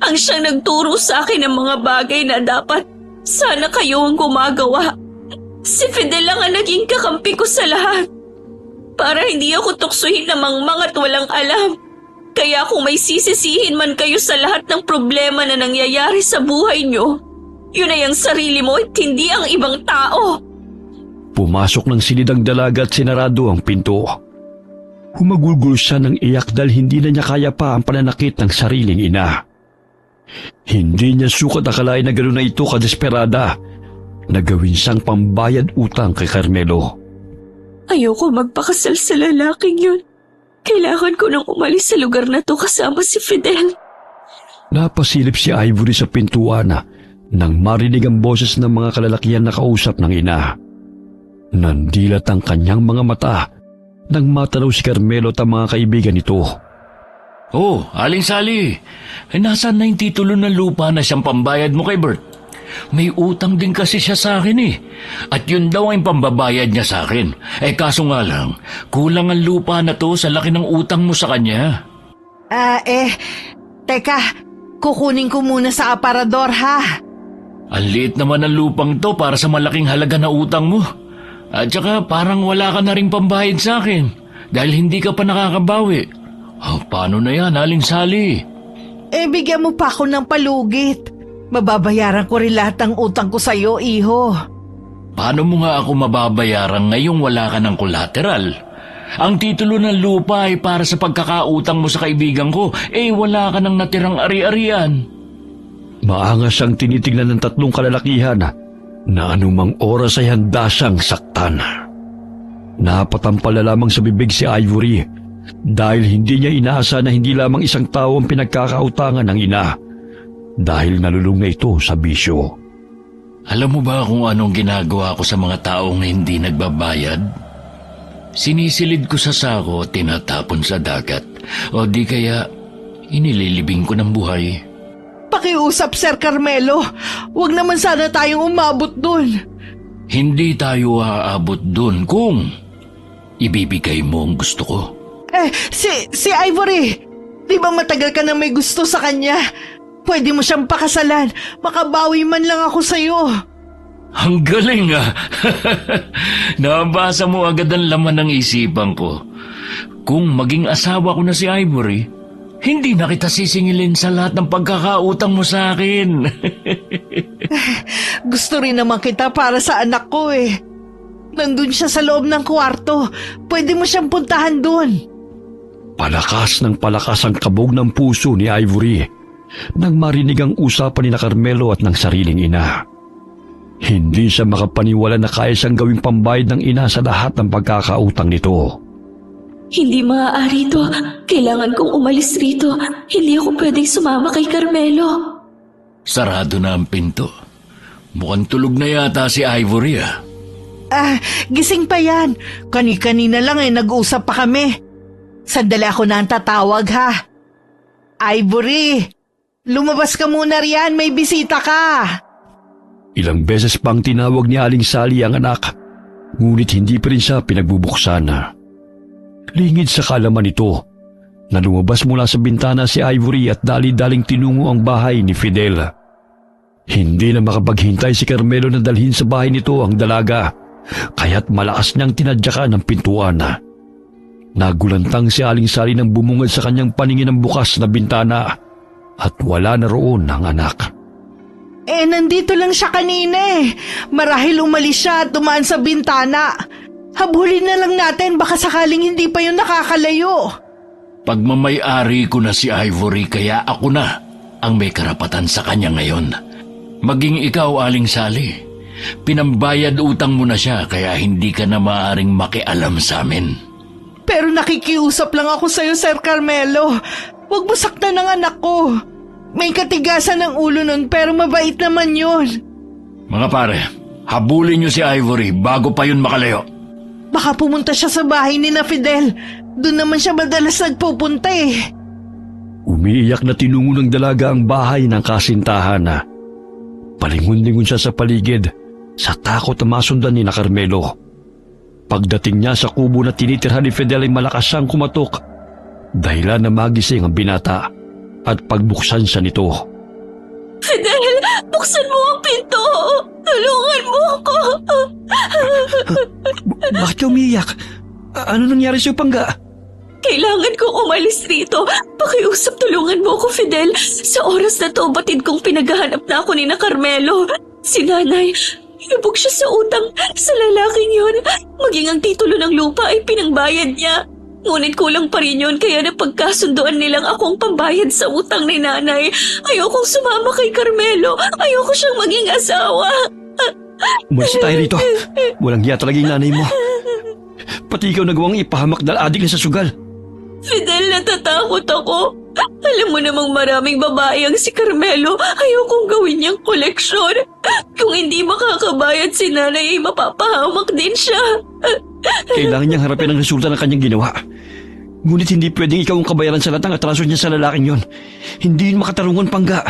ang siyang nagturo sa akin ng mga bagay na dapat sana kayo ang gumagawa. Si Fidel lang ang naging kakampi ko sa lahat. Para hindi ako tuksohin na mangmang at walang alam. Kaya kung may sisisihin man kayo sa lahat ng problema na nangyayari sa buhay niyo, yun ay ang sarili mo at hindi ang ibang tao. Pumasok ng silid ang dalaga at sinarado ang pinto. Humagulgol siya ng iyak dahil hindi na niya kaya pa ang pananakit ng sariling ina. Hindi niya sukat akalain na gano'n na ito kadesperada na gawin siyang pambayad utang kay Carmelo. Ayoko magpakasal sa lalaking yun. Kailangan ko nang umalis sa lugar na to kasama si Fidel. Napasilip si Ivory sa pintuan nang marinig ang boses ng mga kalalakihan na kausap ng ina. Nandilat ang kanyang mga mata nang matanaw si Carmelo at ang mga kaibigan nito. Oh, Aling Sally, nasaan na yung titulo ng lupa na siyang pambayad mo kay Bert? May utang din kasi siya sa akin eh. At yun daw ang pambabayad niya sa akin. Kaso nga lang, kulang ang lupa na to sa laki ng utang mo sa kanya. Teka, kukunin ko muna sa aparador ha. Ang liit naman ng lupang to para sa malaking halaga na utang mo. At saka parang wala ka na rin pambayad sa akin dahil hindi ka pa nakakabawi. Paano na yan, Aling Sally? Bigyan mo pa ako ng palugit. Mababayaran ko rin lahat ng utang ko sa'yo, iho. Paano mo nga ako mababayaran ngayong wala ka ng collateral? Ang titulo ng lupa ay para sa pagkakautang mo sa kaibigan ko, wala ka ng natirang ari-arian. Maangas siyang tinitingnan ng tatlong kalalakihan na anumang oras ay handa siyang saktan. Napatampala lamang sa bibig si Ivory dahil hindi niya inaasa na hindi lamang isang tao ang pinagkakautangan ng ina dahil nalulung na ito sa bisyo. Alam mo ba kung anong ginagawa ko sa mga taong hindi nagbabayad? Sinisilid ko sa sako at tinatapon sa dagat o di kaya inililibing ko ng buhay. Pakiusap, Sir Carmelo. Huwag naman sana tayong umabot dun. Hindi tayo aabot dun kung ibibigay mo ang gusto ko. Si Ivory, di ba matagal ka na may gusto sa kanya? Pwede mo siyang pakasalan. Makabawi man lang ako sa'yo. Ang galing ah! Nabasa mo agad ang laman ng isipan ko. Kung maging asawa ko na si Ivory, hindi na kita sisingilin sa lahat ng pagkakautang mo sa akin. Gusto rin naman kita para sa anak ko eh. Nandun siya sa loob ng kwarto. Pwede mo siyang puntahan dun. Palakas ng palakas ang kabog ng puso ni Ivory nang marinig ang usapan ni Carmelo at ng sariling ina. Hindi siya makapaniwala na kaya siyang gawing pambayad ng ina sa lahat ng pagkakautang nito. Hindi maaari ito. Kailangan kong umalis rito. Hindi ako pwedeng sumama kay Carmelo. Sarado na ang pinto. Mukhang tulog na yata si Ivory ah. Gising pa yan. Kani-kanina lang nag-uusap pa kami. Sandali ako na ang tatawag ha. Ivory, lumabas ka muna riyan. May bisita ka. Ilang beses pang tinawag ni Aling Sally ang anak, ngunit hindi pa rin siya pinagbubuksan. Lingid sa kalaman nito na lumabas mula sa bintana si Ivory at dali-daling tinungo ang bahay ni Fidel. Hindi na makapaghintay si Carmelo na dalhin sa bahay nito ang dalaga, kaya't malakas niyang tinadyakan ang pintuan. Nagulantang si Aling Sally nang bumungad sa kanyang paningin ng bukas na bintana at wala na roon ang anak. Nandito lang siya kanina eh. Marahil umalis siya at dumaan sa bintana. Habulin na lang natin, baka sakaling hindi pa yun nakakalayo. Pagmamay-ari ko na si Ivory kaya ako na ang may karapatan sa kanya ngayon. Maging ikaw, Aling Sally, pinambayad utang mo na siya kaya hindi ka na maaaring makialam sa amin. Pero nakikiusap lang ako sa'yo, Sir Carmelo. Huwag mo saktan ang anak ko. May katigasan ng ulo nun pero mabait naman yun. Mga pare, habulin niyo si Ivory bago pa yun makalayo. Baka pumunta siya sa bahay ni na Fidel. Doon naman siya madalas nagpupunta eh. Umiiyak na tinungo ng dalaga ang bahay ng kasintahan. Palingon-lingon siya sa paligid sa takot na masundan ni na Carmelo. Pagdating niya sa kubo na tinitirhan ni Fidel ay malakas siyang kumatok. Dahilan na magising ang binata at pagbuksan siya nito. Fidel, buksan mo ang pinto! Tulungan mo ako! Bakit ka umiiyak? Ano nangyari sa'yo, Pangga? Kailangan kong umalis rito. Pakiusap, tulungan mo ako, Fidel. Sa oras na to, batid kong pinaghahanap na ako ni na Carmelo. Si nanay, lubog siya sa utang sa lalaking yun. Maging ang titulo ng lupa ay pinangbayad niya. Ngunit kulang pa rin yun, kaya napagkasundoan nilang akong pambayad sa utang ni nanay. Ayokong sumama kay Carmelo. Ayoko siyang maging asawa. Umalis tayo rito. Walang hiya talaga yung nanay mo. Pati ikaw nagawang ipahamak dahil adik na sa sugal. Fidel, natatakot ako. Alam mo namang maraming babae ang si Carmelo. Ayokong gawin niyang koleksyon. Kung hindi makakabayad si nanay, ay mapapahamak din siya. Kailangan niyang harapin ang resulta ng kanyang ginawa. Ngunit hindi pwedeng ikaw ang kabayaran sa lahat ng atraso niya sa lalaking yon. Hindi yun makatarungan, Pangga.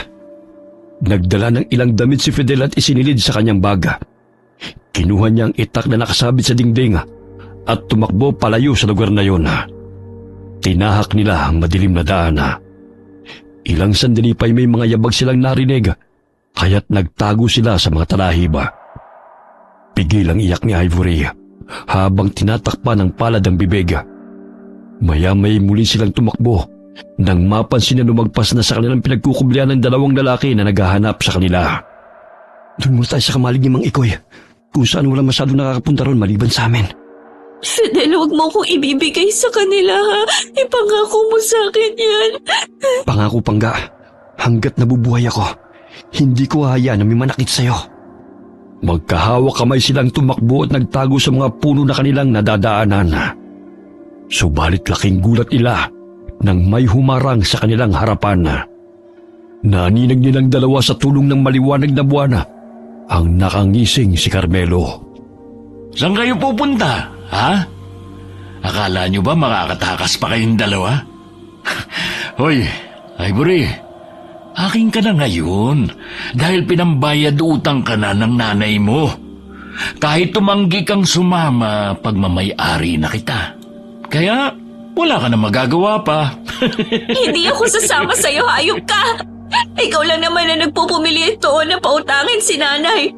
Nagdala ng ilang damit si Fidel at isinilid sa kanyang baga. Kinuha niya ang itak na nakasabit sa dingding at tumakbo palayo sa lugar na yon. Tinahak nila ang madilim na daan. Ilang sandali pa'y may mga yabag silang narinig, kaya't nagtago sila sa mga talahiba. Pigil ang iyak ni Ivory habang tinatakpan ng palad ang bibig. Maya-may muli silang tumakbo nang mapansin na lumagpas na sa kanilang pinagkukublian ng dalawang lalaki na naghahanap sa kanila. Doon muna tayo sa kamalig ni Mang Ikoy, kung saan walang masyado nakakapunta ron maliban sa amin. Fidel, huwag mo kong ibibigay sa kanila, ha? Ipangako mo sa akin yan. Pangako, Pangga, hanggat nabubuhay ako, hindi ko hahayaan na may manakit sa'yo. Magkahawak kamay silang tumakbo at nagtago sa mga puno na kanilang nadadaanan. Subalit laking gulat nila nang may humarang sa kanilang harapan. Naninag nilang dalawa sa tulong ng maliwanag na buwan ang nakangising si Carmelo. Saan kayo pupunta? Ha? Akala nyo ba makakatakas pa kayong dalawa? Hoy, Ivory, akin ka na ngayon dahil pinambayad utang ka na ng nanay mo. Kahit tumanggi kang sumama, pagmamay-ari na kita. Kaya wala ka na magagawa pa. Hindi ako sasama sa'yo, hayop ka! Ikaw lang naman na nagpupumili ito na pautangin si nanay.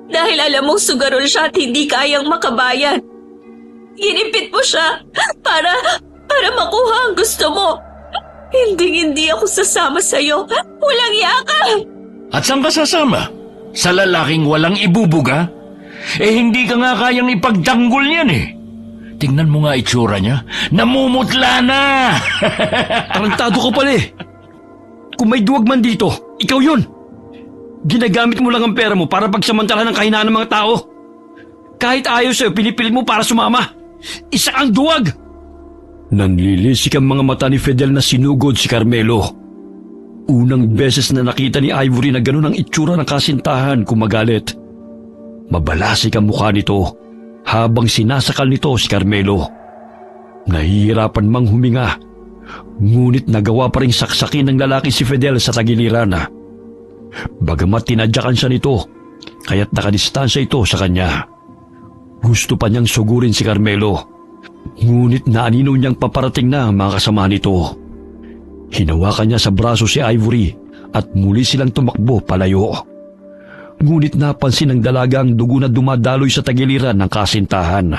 Dahil alam mong sugarol siya at hindi kayang makabayad. Ginipit mo siya para makuha ang gusto mo. Hindi ako sasama sa'yo. Walang yaka! At saan ka sasama? Sa lalaking walang ibubuga? Hindi ka nga kayang ipagtanggol niyan eh. Tingnan mo nga itsura niya. Namumutla na! Tarantado ka pala eh. Kung may duwag man dito, ikaw yun. Ginagamit mo lang ang pera mo para pagsamantala ng kahinaan ng mga tao. Kahit ayaw sa'yo, pinipilit mo para sumama. Isa kang duwag! Nanlilisik ang mga mata ni Fidel na sinugod si Carmelo. Unang beses na nakita ni Ivory na ganun ang itsura ng kasintahan kung magalit. Mabalasik ang mukha nito habang sinasakal nito si Carmelo. Nahihirapan mang huminga, ngunit nagawa pa ring saksakin ng lalaki si Fidel sa tagiliran. Bagamat tinadyakan siya nito, kaya't nakadistansya ito sa kanya. Gusto pa niyang sugurin si Carmelo, ngunit naanino niyang paparating na ang mga kasama nito. Hinawakan niya sa braso si Ivory at muli silang tumakbo palayo. Ngunit napansin ng dalaga ang dugo na dumadaloy sa tagiliran ng kasintahan.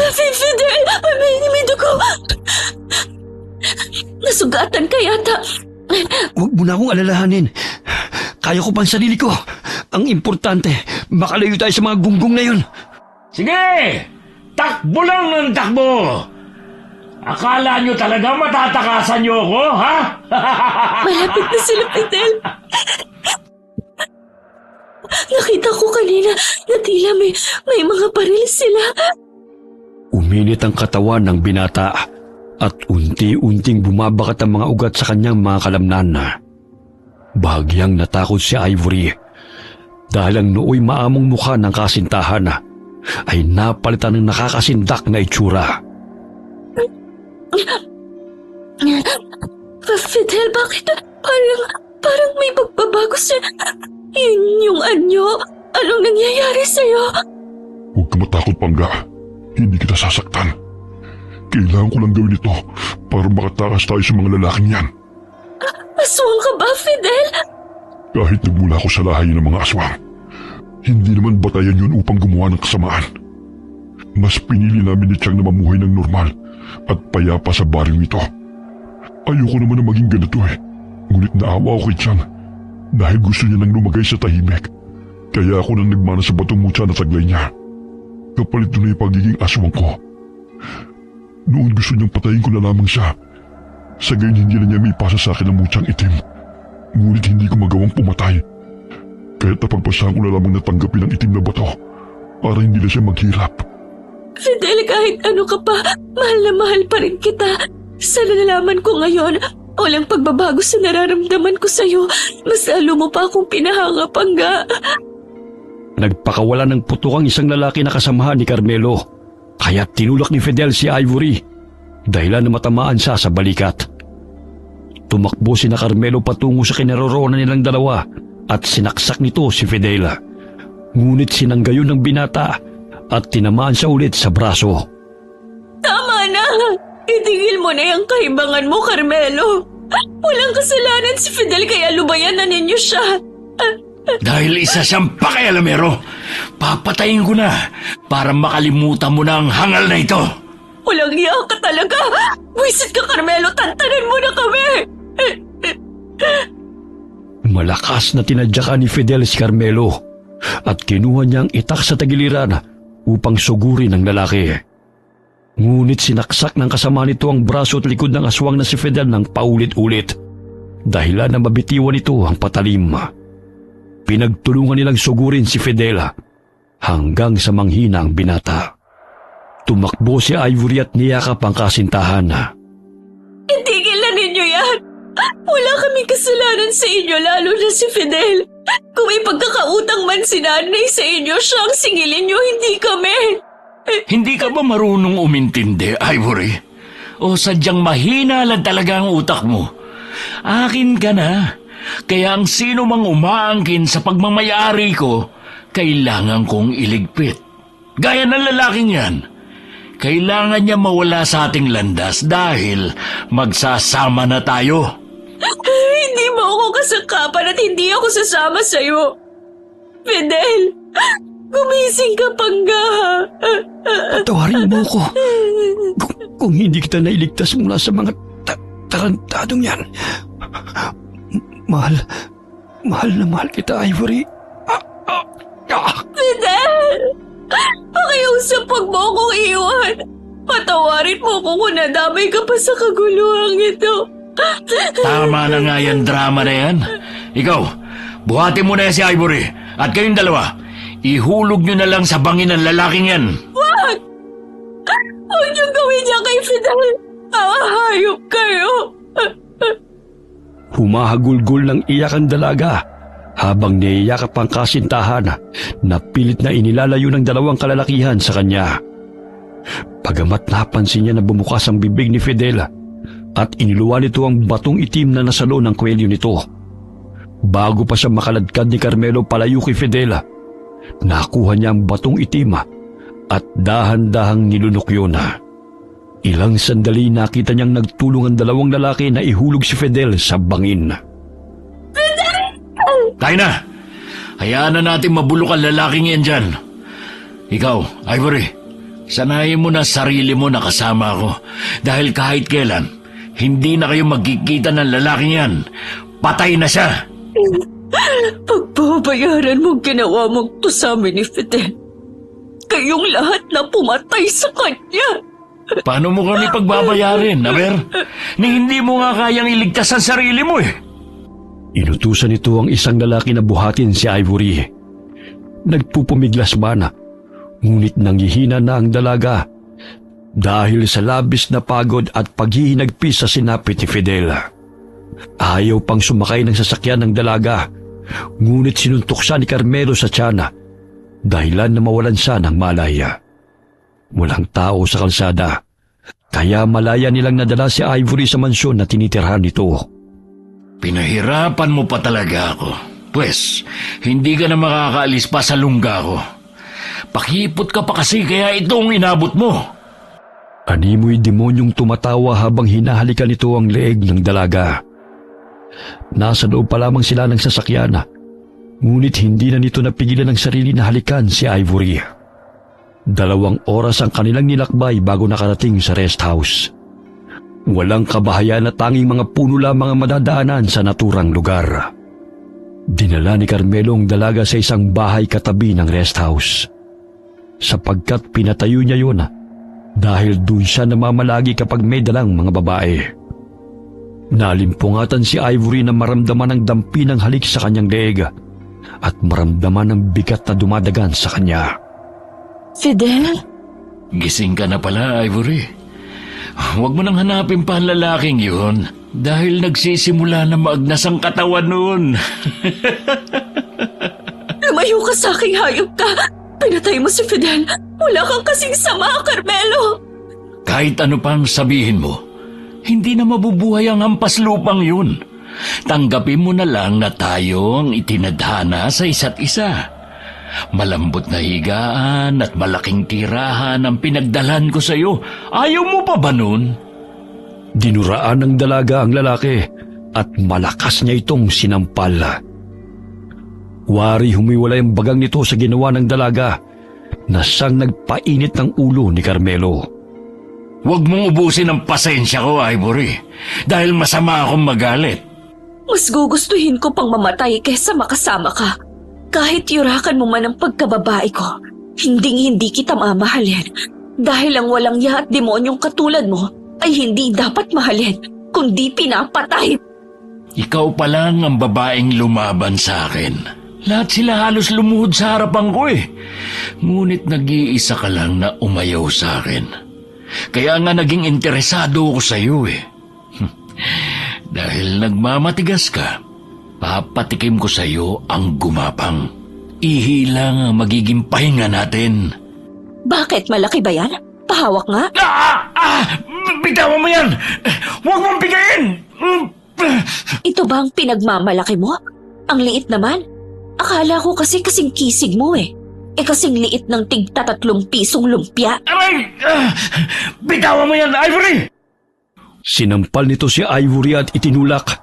Fidel! May dugo! Nasugatan ka yata. Huwag mo na akong alalahanin. Kaya ko pang sarili ko. Ang importante, makalayo tayo sa mga gunggong na yun. Sige! Takbo lang ng takbo! Akala nyo talaga matatakasan nyo ako, ha? Malapit na sila, Fidel. Nakita ko kanina na tila may mga baril sila. Uminit ang katawan ng binata at unti-unting bumabakat ang mga ugat sa kanyang mga kalamnan. Bahagyang natakot si Ivory dahil ang nooy maamong mukha ng kasintahan ay napalitan ng nakakasindak na itsura. Fidel, bakit parang may pagbabago sa yung anyo? Anong nangyayari sa'yo? Huwag ka matakot, Pangga. Hindi kita sasaktan. Kailangan ko lang gawin ito para makatakas tayo sa mga lalaking yan. Aswang ka ba, Fidel? Kahit nagmula ako sa lahi ng mga aswang, hindi naman batayan yun upang gumawa ng kasamaan. Mas pinili namin ni Chang na mamuhay ng normal at payapa sa baryong ito. Ayoko naman na maging ganito eh. Ngunit naawa ako kay Chang dahil gusto niya nang lumagay sa tahimik. Kaya ako nang nagmana sa batong mutya na taglay niya. Kapalit doon ay pagiging aswang ko. Noon gusto niyang patayin ko na lamang siya. Sa gayon hindi na niya may ipasa sa akin ang mutyang itim. Ngunit hindi ko magawang pumatay. Kaya napagpasahan ko na lamang natanggapin ang itim na bato para hindi na siya maghirap. Fidel, kahit ano ka pa, mahal na mahal pa rin kita. Sa nalalaman ko ngayon, walang pagbabago sa nararamdaman ko sa'yo. Mas lalo mo pa akong pinahanga-pangga. Nagpakawala ng putok ang isang lalaki na kasamahan ni Carmelo. Kaya tinulak ni Fidel si Ivory. Dahilan na matamaan siya sa balikat. Tumakbo si na Carmelo patungo sa kinaroroonan nilang dalawa at sinaksak nito si Fidel. Ngunit sinanggayon ng binata at tinamaan siya ulit sa braso. Tama na! Itigil mo na yung kahibangan mo, Carmelo. Walang kasalanan si Fidel kaya lubayan na ninyo siya. Dahil isa siyang pakialamero, papatayin ko na para makalimutan mo na ang hangal na ito. Walang iya ka talaga! Wisit ka, Carmelo! Tantanan mo na kami! Malakas na tinadyakan ni Fidel si Carmelo at kinuha niyang itak sa tagiliran upang sugurin ang lalaki. Ngunit sinaksak ng kasama nito ang braso at likod ng aswang na si Fidel ng paulit-ulit. Dahilan na mabitiwan nito ang patalim. Pinagtulungan nilang sugurin si Fidel hanggang sa manghina ang binata. Tumakbo si Ivory at niyakap ang kasintahan. Itigil na ninyo yan! Wala kaming kasalanan sa inyo, lalo na si Fidel. Kung may pagkakautang man si nanay sa inyo, siyang singilin nyo, hindi kami. Hindi ka ba marunong umintindi, Ivory? O sadyang mahina lang talaga ang utak mo? Akin ka na. Kaya ang sino mang umaangkin sa pagmamayari ko, kailangan kong iligpit. Gaya ng lalaking yan. Kailangan niya mawala sa ating landas dahil magsasama na tayo. Hindi mo ako kasakapan at hindi ako sasama sa'yo. Fidel, gumising ka, Pangga. Patawarin mo ko. Kung hindi kita nailigtas mula sa mga tarantadong yan. Mahal na mahal kita, Ivory. Fidel! Pakiusap, huwag mo akong iwan. Patawarin mo ko kung nadamay ka pa sa kaguluhang ito. Tama na nga yan drama na yan. Ikaw, buhatin mo na yan si Ivory. At kayong dalawa, ihulog nyo na lang sa bangin ng lalaking yan. Wag! Huwag niyong gawin niya kay Fidel. Hayop kayo. Humahagulgol ng iyak ang dalaga habang niyayakap ang kasintahan na pilit na inilalayo ng dalawang kalalakihan sa kanya. Pagamat napansin niya na bumukas ang bibig ni Fidel at iniluwa nito ang batong itim na nasalo ng kwelyo nito. Bago pa siya makaladkad ni Carmelo palayo kay Fidel, nakuha niya ang batong itim at dahan-dahang nilunok yun. Ilang sandali nakita niyang nagtulong ang dalawang lalaki na ihulog si Fidel sa bangin. Tayo na! Hayaan na natin mabulok ang lalaking yan dyan. Ikaw, Ivory, sanayin mo na sarili mo na kasama ako. Dahil kahit kailan, hindi na kayo magkikita ng lalaking yan. Patay na siya! Pagbabayaran mong ginawa mong to sa amin ni Fidel. Kayong lahat na pumatay sa kanya. Paano mo kami pagbabayarin, Aber? Ni hindi mo nga kayang iligtas ang sarili mo eh. Inutusan nito ang isang lalaki na buhatin si Ivory. Nagpupumiglas man, ngunit nanghihina na ang dalaga dahil sa labis na pagod at paghihinagpis sa sinapit ni Fidel. Ayaw pang sumakay ng sasakyan ng dalaga, ngunit sinuntok siya ni Carmelo sa tiyan dahilan na mawalan siya ng malaya. Walang tao sa kalsada, kaya malaya nilang nadala si Ivory sa mansyon na tinitirhan nito. Pinahirapan mo pa talaga ako. Pwes, hindi ka na makakaalis pa sa lungga ko. Pakipot ka pa kasi kaya itong inabot mo. Animoy demonyong tumatawa habang hinahalikan nito ang leeg ng dalaga. Nasa loob pa lamang sila ng sasakyan, ngunit hindi na nito napigilan ang sarili na halikan si Ivory. 2 oras ang kanilang nilakbay bago nakarating sa rest house. Walang kabahayan at tanging mga puno lamang ang madadaanan sa naturang lugar. Dinala ni Carmelo ang dalaga sa isang bahay katabi ng rest house, sapagkat pinatayo niya yun dahil doon siya namamalagi kapag may dalang mga babae. Nalimpungatan si Ivory na maramdaman ang dampi ng halik sa kanyang leeg at maramdaman ang bigat na dumadagan sa kanya. Fidel? Gising ka na pala, Ivory. Huwag mo nang hanapin pa ang lalaking yun dahil nagsisimula na maagnas ang katawan nun. Lumayo ka sa aking hayop ka! Pinatay mo si Fidel! Wala kang kasing sama, Carmelo! Kahit ano pang sabihin mo, hindi na mabubuhay ang hampas lupang yun. Tanggapin mo na lang na tayo ang itinadhana sa isa't isa. Malambot na higaan at malaking tirahan ang pinagdalhan ko sa iyo. Ayaw mo pa ba nun? Dinuraan ng dalaga ang lalaki at malakas niya itong sinampal. Wari humiwalay ang bagang nito sa ginawa ng dalaga na siyang nagpainit ng ulo ni Carmelo. Huwag mong ubusin ang pasensya ko, Ivory, dahil masama akong magalit. Mas gugustuhin ko pang mamatay kaysa makasama ka. Kahit yurakan mo man ang pagkababae ko, hindi kita mamahalin. Dahil ang walang ya at demonyong katulad mo ay hindi dapat mahalin, kundi pinapatay. Ikaw pa lang ang babaeng lumaban sa akin. Lahat sila halos lumuhod sa harapan ko eh. Ngunit nag-iisa ka lang na umayaw sa akin. Kaya nga naging interesado ako sa iyo eh. Dahil nagmamatigas ka, papatikim ko sa iyo ang gumapang. Ihilang ang magiging pahinga natin. Bakit? Malaki ba yan? Pahawak nga? Bitawan mo yan! Huwag mong bigayin! Ito ba ang pinagmamalaki mo? Ang liit naman. Akala ko kasi kasing kisig mo eh. Kasing liit ng tigta 3 pisong lumpia. Aray! Bitawan mo yan, Ivory! Sinampal nito si Ivory at itinulak.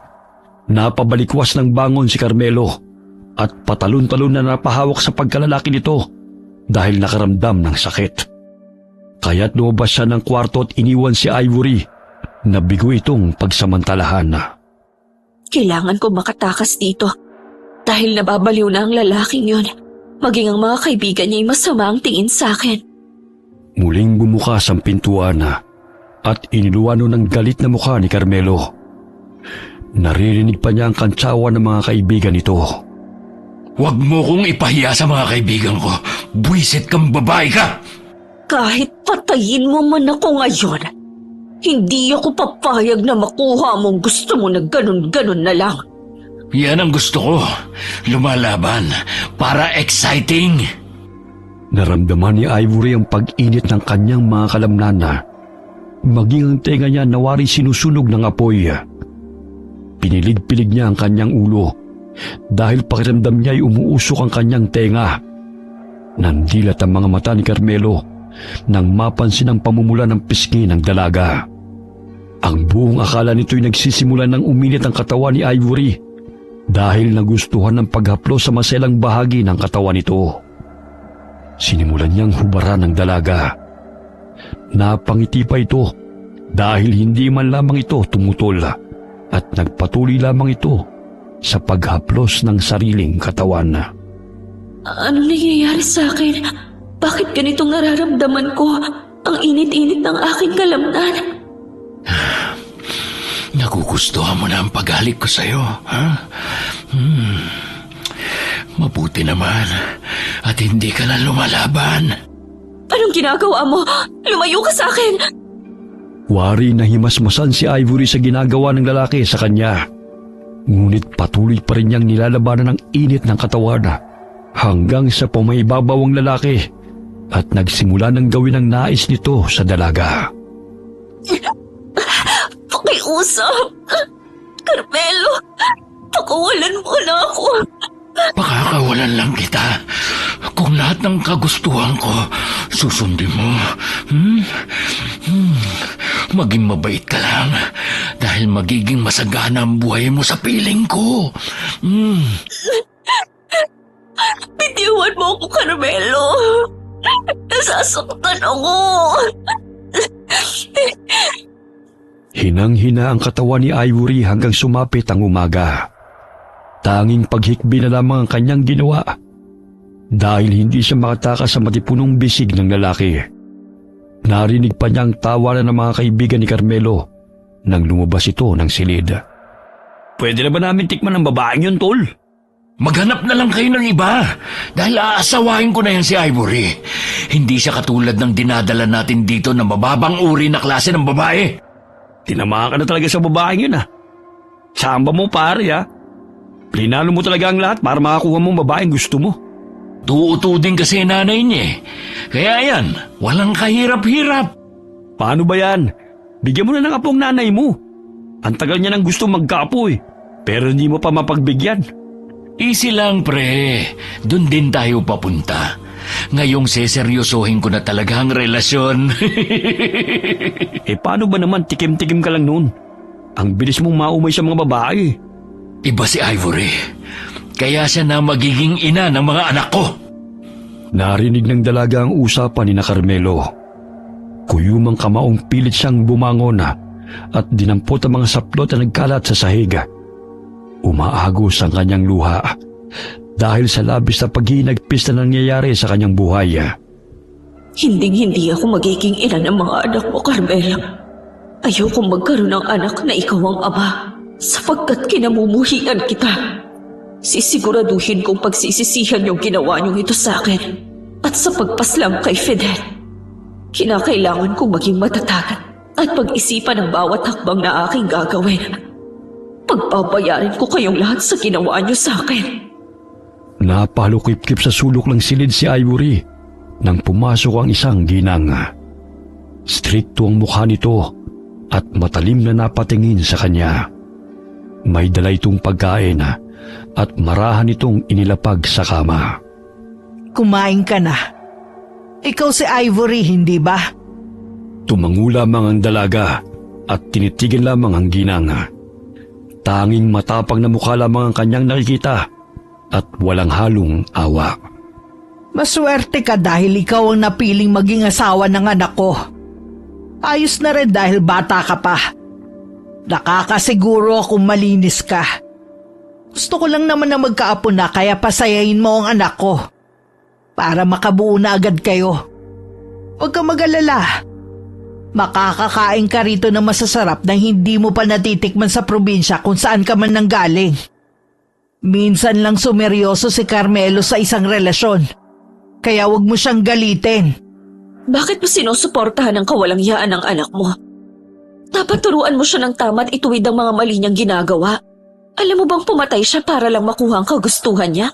Napabalikwas ng bangon si Carmelo at patalon-talon na napahawak sa pagkalalaki nito dahil nakaramdam ng sakit. Kaya't lumabas siya ng kwarto at iniwan si Ivory na bigo itong pagsamantalahan. Kailangan ko makatakas dito dahil nababaliw na ang lalaking yun. Maging ang mga kaibigan niya ay masama ang tingin sa akin. Muling bumukas ang pintuan at iniluwano ng galit na mukha ni Carmelo. Naririnig pa niya ang kantsawa ng mga kaibigan nito. Huwag mo kong ipahiya sa mga kaibigan ko. Buwisit kang babae ka! Kahit patayin mo man ako ngayon, hindi ako papayag na makuha mong gusto mo na ganun-ganun na lang. Yan ang gusto ko. Lumalaban para exciting. Naramdaman ni Ivory ang pag-init ng kanyang mga kalamnan. Maging ang tenga niya nawari sinusunog ng apoy. Pinilig-pilig niya ang kanyang ulo dahil pakiramdam niya ay umuusok ang kanyang tenga. Nandilat ang mga mata ni Carmelo nang mapansin ang pamumula ng pisngi ng dalaga. Ang buong akala nito'y nagsisimula ng uminit ang katawan ni Ivory dahil nagustuhan ng paghaplo sa maselang bahagi ng katawan nito. Sinimulan niyang hubaran ng dalaga. Napangiti pa ito dahil hindi man lamang ito tumutol at nagpatuloy lamang ito sa paghaplos ng sariling katawan. Ano nangyayari sa akin? Bakit ganitong nararamdaman ko? Ang init-init ng aking kalamnan. Nagugustuhan mo na ang paghalik ko sa'yo, ha? Mabuti naman at hindi ka na lumalaban. Anong ginagawa mo? Lumayo ka sa akin! Wari na himasmasan si Ivory sa ginagawa ng lalaki sa kanya. Ngunit patuloy pa rin niyang nilalabanan ang init ng katawan hanggang sa pumaibabaw ang lalaki at nagsimula ng gawin ang nais nito sa dalaga. Pakiusap! Carmelo! Pakawalan mo na ako! Pakakawalan lang kita. Kung lahat ng kagustuhan ko, susundin mo. Maging mabait ka lang dahil magiging masagana ang buhay mo sa piling ko. Bitiwan mo ako, Carmelo. Nasasaktan ako. Hinang-hina ang katawan ni Ivory hanggang sumapit ang umaga. Tanging paghikbi na lamang ang kanyang ginawa dahil hindi siya makatakas sa matipunong bisig ng lalaki. Narinig pa niya ang tawanan ng mga kaibigan ni Carmelo nang lumabas ito ng silid. Pwede na ba namin tikman ang babaeng yun, tol? Maghanap na lang kayo ng iba dahil aasawahin ko na yan si Ivory. Hindi siya katulad ng dinadala natin dito na mababang uri na klase ng babae. Tinamaan ka na talaga sa babaeng yun, ah. Samba mo, pare, ah. Plinano mo talaga ang lahat para makakuha mong babaeng gusto mo. Tuuto din kasi nanay niya eh. Kaya yan, walang kahirap-hirap. Paano ba yan? Bigyan mo na ng apong nanay mo. Ang tagal niya nang gusto magkaapo eh. Pero hindi mo pa mapagbigyan. Easy lang, pre. Doon din tayo papunta. Ngayong seseryosohin ko na talaga ang relasyon. Paano ba naman tikim-tikim ka lang noon? Ang bilis mong maumay sa mga babae. Iba si Ivory. Kaya siya na magiging ina ng mga anak ko. Narinig ng dalaga ang usapan ni na Carmelo. Kuyumang kamaong pilit siyang bumangon at dinampot ang mga saplot na nagkalat sa sahig. Umaagos ang kanyang luha dahil sa labis na paghinagpis na nangyayari sa kanyang buhay. Hinding-hindi ako magiging ina ng mga anak mo, Carmela. Ayokong magkaroon ng anak na ikaw ang ama sapagkat kinamumuhian kita. Sisiguraduhin kong pagsisisihan yung ginawa niyong ito sa akin at sa pagpaslang kay Fidel. Kinakailangan kong maging matatag at pag-isipan ang bawat hakbang na aking gagawin. Pagbabayarin ko kayong lahat sa ginawa niyo sa akin. Napalukip-kip sa sulok ng silid si Ivory nang pumasok ang isang ginang. Strikto ang mukha nito at matalim na napatingin sa kanya. May dala itong pagkain at marahan itong inilapag sa kama. Kumain ka na. Ikaw si Ivory, hindi ba? Tumango lamang ang dalaga at tinitigan lamang ang ginang. Tanging matapang na mukha lamang ang kanyang nakikita at walang halong awa. Maswerte ka dahil ikaw ang napiling maging asawa ng anak ko. Ayos na rin dahil bata ka pa. Nakakasiguro akong malinis ka. Gusto ko lang naman na magkaapo na kaya pasayahin mo ang anak ko para makabuo na agad kayo. Huwag kang mag-alala. Makakakain ka rito na masasarap na hindi mo pa natitikman sa probinsya kung saan ka man nanggaling. Minsan lang sumeryoso si Carmelo sa isang relasyon. Kaya huwag mo siyang galitin. Bakit mo sinusuportahan ang kawalangyaan ng anak mo? Dapat turuan mo siya ng tama at ituwid ang mga mali niyang ginagawa. Alam mo bang pumatay siya para lang makuha ang kagustuhan niya?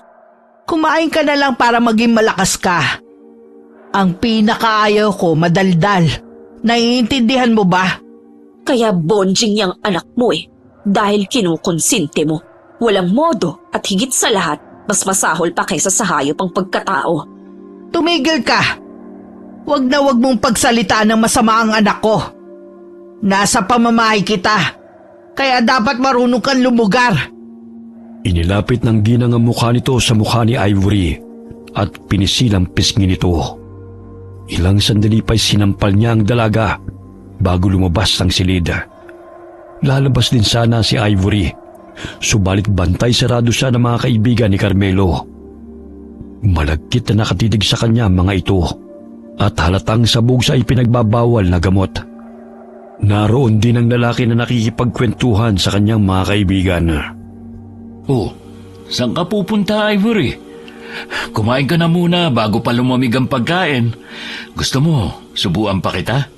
Kumain ka na lang para maging malakas ka. Ang pinakaayaw ko, madaldal. Naiintindihan mo ba? Kaya bonjing yang anak mo eh. Dahil kinukonsinte mo. Walang modo at higit sa lahat, mas masahol pa kaysa sa hayop ang pagkatao. Tumigil ka. Huwag na huwag mong pagsalitaan ng masama ang anak ko. Nasa pamamahay kita. Kaya dapat marunong kang lumugar. Inilapit ng ginang ang mukha nito sa mukha ni Ivory at pinisilang pisngin ito. Ilang sandali pa'y sinampal niya ang dalaga bago lumabas ng silid. Lalabas din sana si Ivory, subalit bantay sarado siya ng mga kaibigan ni Carmelo. Malagkit na nakatitig sa kanya mga ito at halatang sabog sa ipinagbabawal na gamot. Naroon din ang lalaki na nakikipagkwentuhan sa kanyang mga kaibigan. Oh, saan ka pupunta, Ivory? Kumain ka na muna bago pa lumamig ang pagkain. Gusto mo, subuan pa kita?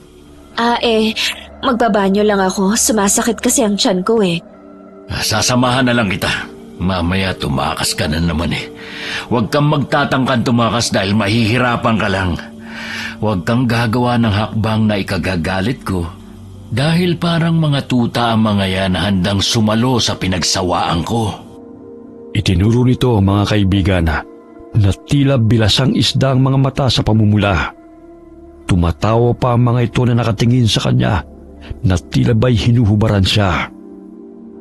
Magbabanyo lang ako. Sumasakit kasi ang tiyan ko eh. Sasamahan na lang kita. Mamaya tumakas ka na naman eh. Huwag kang magtatangkan tumakas dahil mahihirapan ka lang. Huwag kang gagawa ng hakbang na ikagagalit ko. Dahil parang mga tuta ang mga yan na handang sumalo sa pinagsawaan ko. Itinuro nito ang mga kaibigan na tila bilasang isda ang mga mata sa pamumula. Tumatawa pa ang mga ito na nakatingin sa kanya na tila ba'y hinuhubaran siya.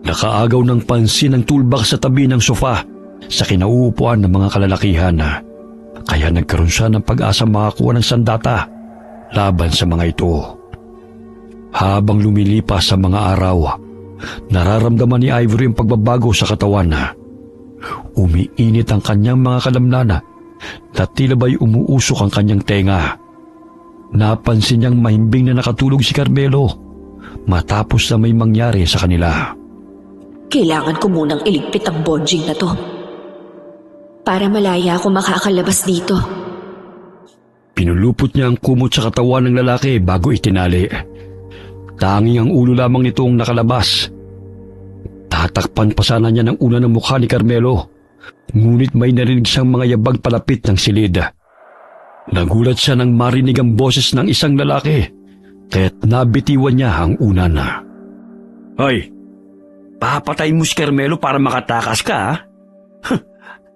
Nakaagaw ng pansin ang toolbox sa tabi ng sofa sa kinauupuan ng mga kalalakihan. Kaya nagkaroon siya ng pag-asa makakuha ng sandata laban sa mga ito. Habang lumilipas sa mga araw, nararamdaman ni Ivory ang pagbabago sa katawan. Umiinit ang kanyang mga kalamnan na tila ba'y umuusok ang kanyang tenga. Napansin niyang mahimbing na nakatulog si Carmelo matapos na may mangyari sa kanila. Kailangan ko munang iligpit ang bonjing na to para malaya ako makakalabas dito. Pinulupot niya ang kumot sa katawan ng lalaki bago itinali. Tanging ang ulo lamang nito ang nakalabas. Tatakpan pa sana niya ng una ng mukha ni Carmelo, ngunit may narinig siyang mga yabag palapit ng silid. Nagulat siya nang marinig ang boses ng isang lalaki, kaya't nabitiwan niya ang una na. Hoy, papatayin mo si Carmelo para makatakas ka, ha?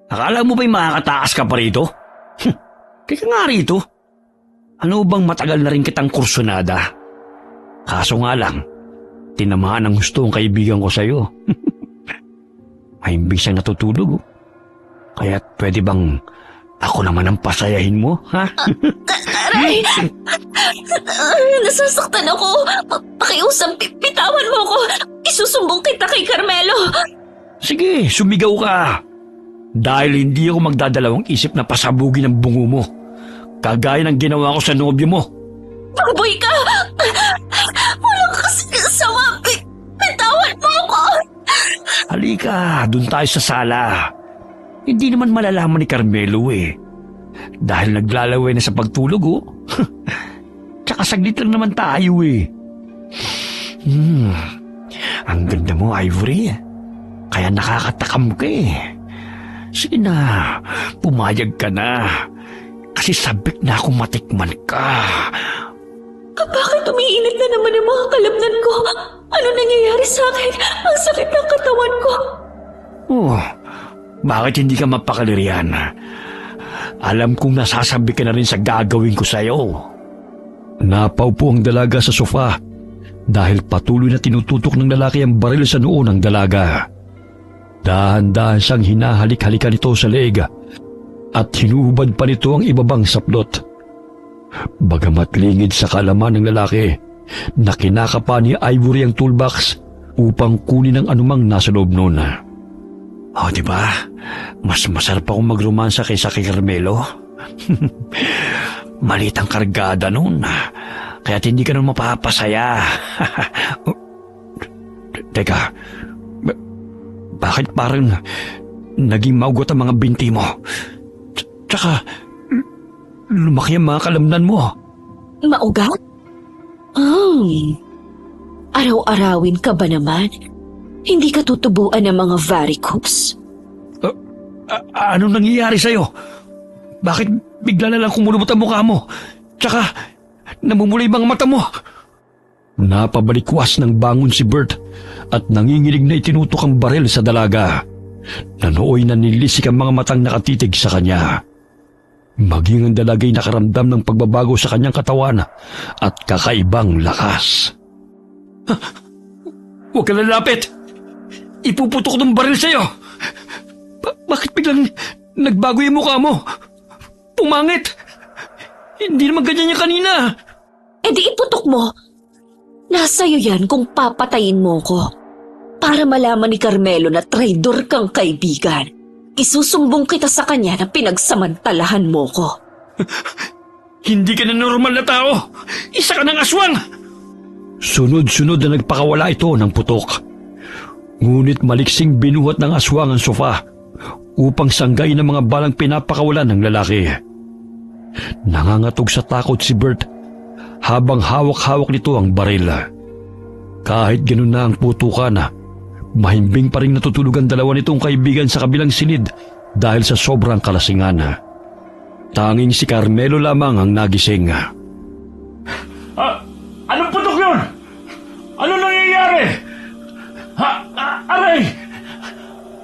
Akala mo ba'y makakatakas ka pa rito? Kaya nga rito. Ano bang matagal na rin kitang kursunada? Kaso nga lang, tinamaan ang gusto ang kaibigan ko sa'yo. Mahimbing siyang natutulog. Kaya pwede bang ako naman ang pasayahin mo, ha? Aray! Nasasaktan ako. Pakiusap, pitawan mo ko. Isusumbong kita kay Carmelo. Sige, sumigaw ka. Dahil hindi ako magdadalawang isip na pasabugin ang bungo mo. Kagaya ng ginawa ko sa nobyo mo. Baboy ka! Walang kasawa. Pitawan mo ako. Halika, dun tayo sa sala. Hindi naman malalaman ni Carmelo dahil naglalaway na sa pagtulog Tsaka saglit lang naman tayo Ang ganda mo, Ivory. Kaya nakakatakam ka Sige na, pumayag ka na. Kasi sabik na akong matikman ka. Bakit umiinit na naman ang mga kalabnan ko? Ano nangyayari sa akin? Ang sakit ng katawan ko. Bakit hindi ka mapakalirian? Alam kong nasasabi ka na rin sa gagawin ko sa'yo. Napaupo ang dalaga sa sofa dahil patuloy na tinututok ng lalaki ang baril sa noo ng dalaga. Dahan-dahan siyang hinahalik-halikan nito sa leeg at hinuhubad pa nito ang ibabang saplot. Bagamat lingid sa kaalaman ng lalaki na kinakapa ni Ivory ang toolbox upang kunin ang anumang nasa loob noon. Diba? Mas masarap akong magromansa kaysa kay Carmelo. Malit ang kargada noon, kaya't hindi ka nun mapapasaya. Teka, bakit parang naging maugot ang mga binti mo? Tsaka, lumaki ang mga kalamnan mo. Maugat? Araw-arawin ka ba naman? Hindi ka tutubuan ng mga varicose? Anong nangyayari sa'yo? Bakit bigla na lang kumulubot ang mukha mo? Tsaka, namumula yung mga mata mo. Napabalikwas ng bangon si Bert at nanginginig na itinutok ang baril sa dalaga. Nanooy na nilisik ang mga matang nakatitig sa kanya. Maging ang dalagay nakaramdam ng pagbabago sa kanyang katawan at kakaibang lakas. Huwag ka lalapit! Ipuputok ng baril sa'yo! Bakit biglang nagbago yung mukha mo? Pumangit! Hindi naman ganyan yung kanina! Di iputok mo. Nasa'yo yan kung papatayin mo ko. Para malaman ni Carmelo na traidor kang kaibigan. Isusumbong kita sa kanya na pinagsamantalahan mo ko. Hindi ka na normal na tao! Isa ka ng aswang! Sunod-sunod na nagpakawala ito ng putok. Ngunit maliksing binuhat ng aswang ang sofa upang sanggay ng mga balang pinapakawalan ng lalaki. Nangangatog sa takot si Bert habang hawak-hawak nito ang baril. Kahit ganun na ang putukan, mahimbing pa rin natutulog ang dalawa nitong kaibigan sa kabilang silid dahil sa sobrang kalasingan. Tanging si Carmelo lamang ang nagising. Anong putok yun? Ano nangyayari? Aray!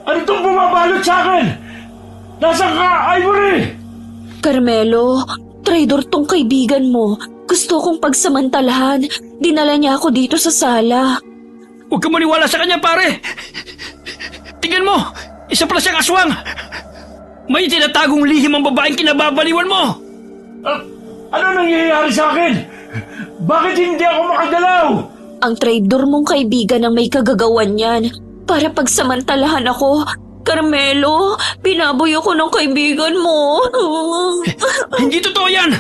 Ano itong bumabalot sa akin? Nasaan ka, Ivory? Carmelo, traidor tong kaibigan mo. Gusto kong pagsamantalahan. Dinala niya ako dito sa sala. Huwag ka maniwala sa kanya, pare! Tingnan mo! Isa pala siyang aswang! May tinatagong lihim ang babaeng kinababaliwan mo! Ano nangyayari sa akin? Bakit hindi ako makagalaw? Ang traidor mong kaibigan ang may kagagawan niyan. Para pagsamantalahan ako. Carmelo, binaboy ako ng kaibigan mo. Hindi totoo yan!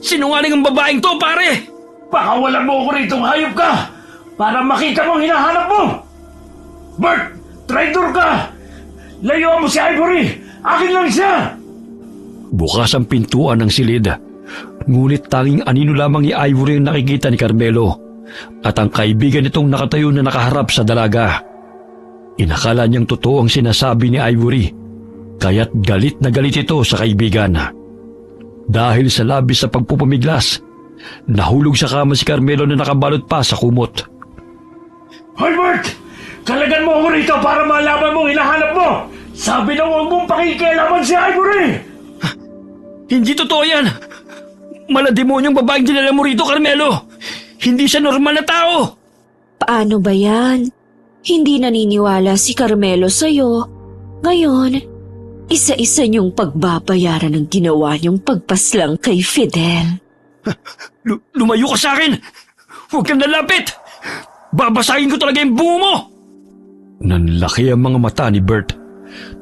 Sinungaling ang babaeng to, pare! Pakawalan mo ako rito, hayop ka! Para makita mo ang hinahanap mo! Bert! Traitor ka! Layuan mo si Ivory! Akin lang siya! Bukas ang pintuan ng silid. Ngunit tanging anino lamang ni Ivory ang nakikita ni Carmelo at ang kaibigan nitong nakatayo na nakaharap sa dalaga. Inakala niyang totoo ang sinasabi ni Ivory, kaya't galit na galit ito sa kaibigan. Dahil sa labis na pagpupumiglas, nahulog sa kama si Carmelo na nakabalot pa sa kumot. Hoy Bert! Kalagan mo ako rito para malaman mong hinahanap mo! Sabi na huwag mong pakikialaman si Ivory! Hindi totoo yan! Malademonyong babaeng dinala mo rito, Carmelo! Hindi siya normal na tao! Paano ba yan? Hindi naniniwala si Carmelo sa'yo. Ngayon, isa-isa niyong pagbabayaran ng ginawa niyong pagpaslang kay Fidel. Lumayo ka sa akin! Huwag kang lalapit! Babasahin ko talaga yung bungo mo! Nanlaki ang mga mata ni Bert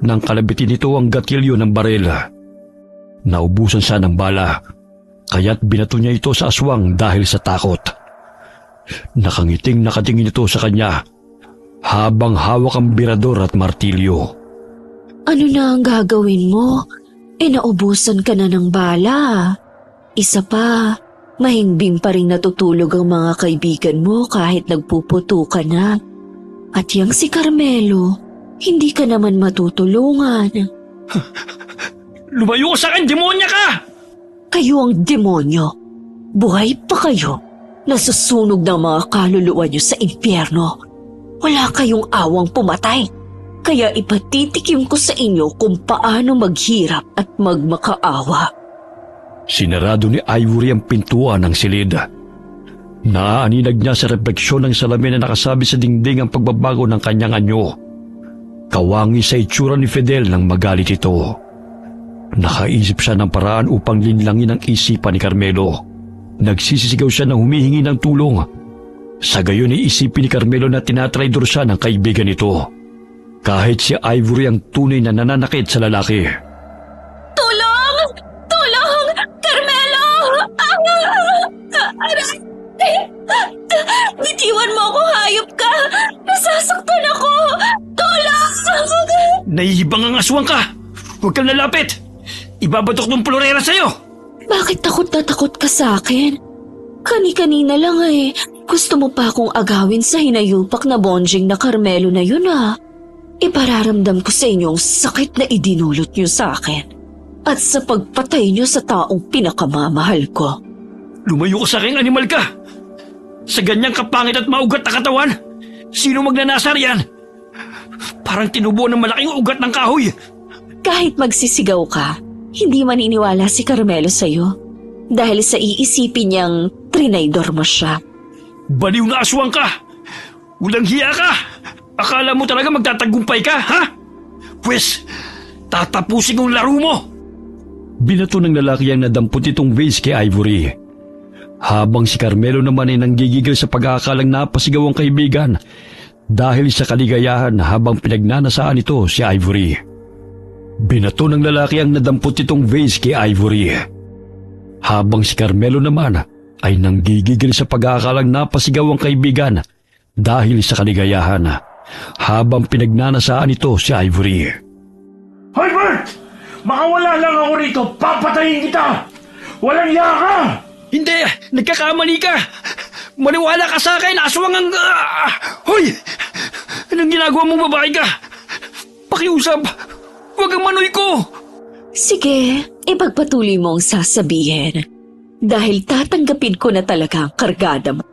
nang kalabitin nito ang gatilyo ng baril. Naubusan siya ng bala, kaya't binato niya ito sa aswang dahil sa takot. Nakangiting nakatingin ito sa kanya habang hawak ang birador at martilyo. Ano na ang gagawin mo? Naubusan ka na ng bala. Isa pa, mahimbing pa rin natutulog ang mga kaibigan mo kahit nagpuputo ka na. At yang si Carmelo, hindi ka naman matutulungan. Lumayo ka sa akin, demonya ka! Kayo ang demonyo. Buhay pa kayo. Nasusunog ng mga kaluluwa niyo sa impyerno. Wala kayong awang pumatay. Kaya ipatitikim ko sa inyo kung paano maghirap at magmakaawa. Sinarado ni Ivory ang pintuan ng silid. Naaaninag niya sa refleksyon ng salamin na nakasabi sa dingding ang pagbabago ng kanyang anyo. Kawangi sa itsura ni Fidel nang magalit ito. Nakaisip siya ng paraan upang linlangin ang isipan ni Carmelo. Nagsisisigaw siya na humihingi ng tulong. Sa gayon ay isipin ni Carmelo na tinatraidor siya ng kaibigan nito. Kahit si Ivory ang tunay na nananakit sa lalaki. Tulong! Tulong! Carmelo! Bitiwan mo ako, hayop ka! Nasasaktan ako! Tulong! Nahihibang ang aswang ka! Huwag kang lalapit! Ibabatok ng florera sa'yo! Bakit takot na takot ka sa akin? Kani-kanina lang Gusto mo pa akong agawin sa hinayupak na bonjing na Carmelo na yun Ipararamdam ko sa inyo ang sakit na idinulot niyo sa akin. At sa pagpatay niyo sa taong pinakamamahal ko. Lumayo ka sa akin, animal ka! Sa ganyang kapangit at maugat na katawan, sino magnanasar yan? Parang tinubo ng malaking ugat ng kahoy. Kahit magsisigaw ka, hindi maniniwala si Carmelo sa'yo. Dahil sa iisipin niyang trinaydor mo siya. Baliw na aswang ka! Walang hiya ka! Akala mo talaga magtatagumpay ka, ha? Pwes, tatapusin ang laro mo! Binato ng lalaki ang nadampot itong vase kay Ivory. Habang si Carmelo naman ay nanggigigil sa pag-aakalang napasigaw ang kaibigan dahil sa kaligayahan habang pinagnanasaan ito si Ivory. Binato ng lalaki ang nadampot itong vase kay Ivory. Habang si Carmelo naman ay nanggigigil sa pag-aakalang napasigaw ang kaibigan dahil sa kaligayahan habang pinagnanasaan ito si Ivory. Hoy Bert! Makawala lang ako rito, papatayin kita! Walang hiya ka! Hindi! Nagkakamali ka! Maniwala ka sa akin! Aswang ang... Hoy! Anong ginagawa mong babae ka? Pakiusap! Huwag ang manoy ko! Sige, ipagpatuloy mo ang sasabihin. Dahil tatanggapin ko na talaga ang kargada mo.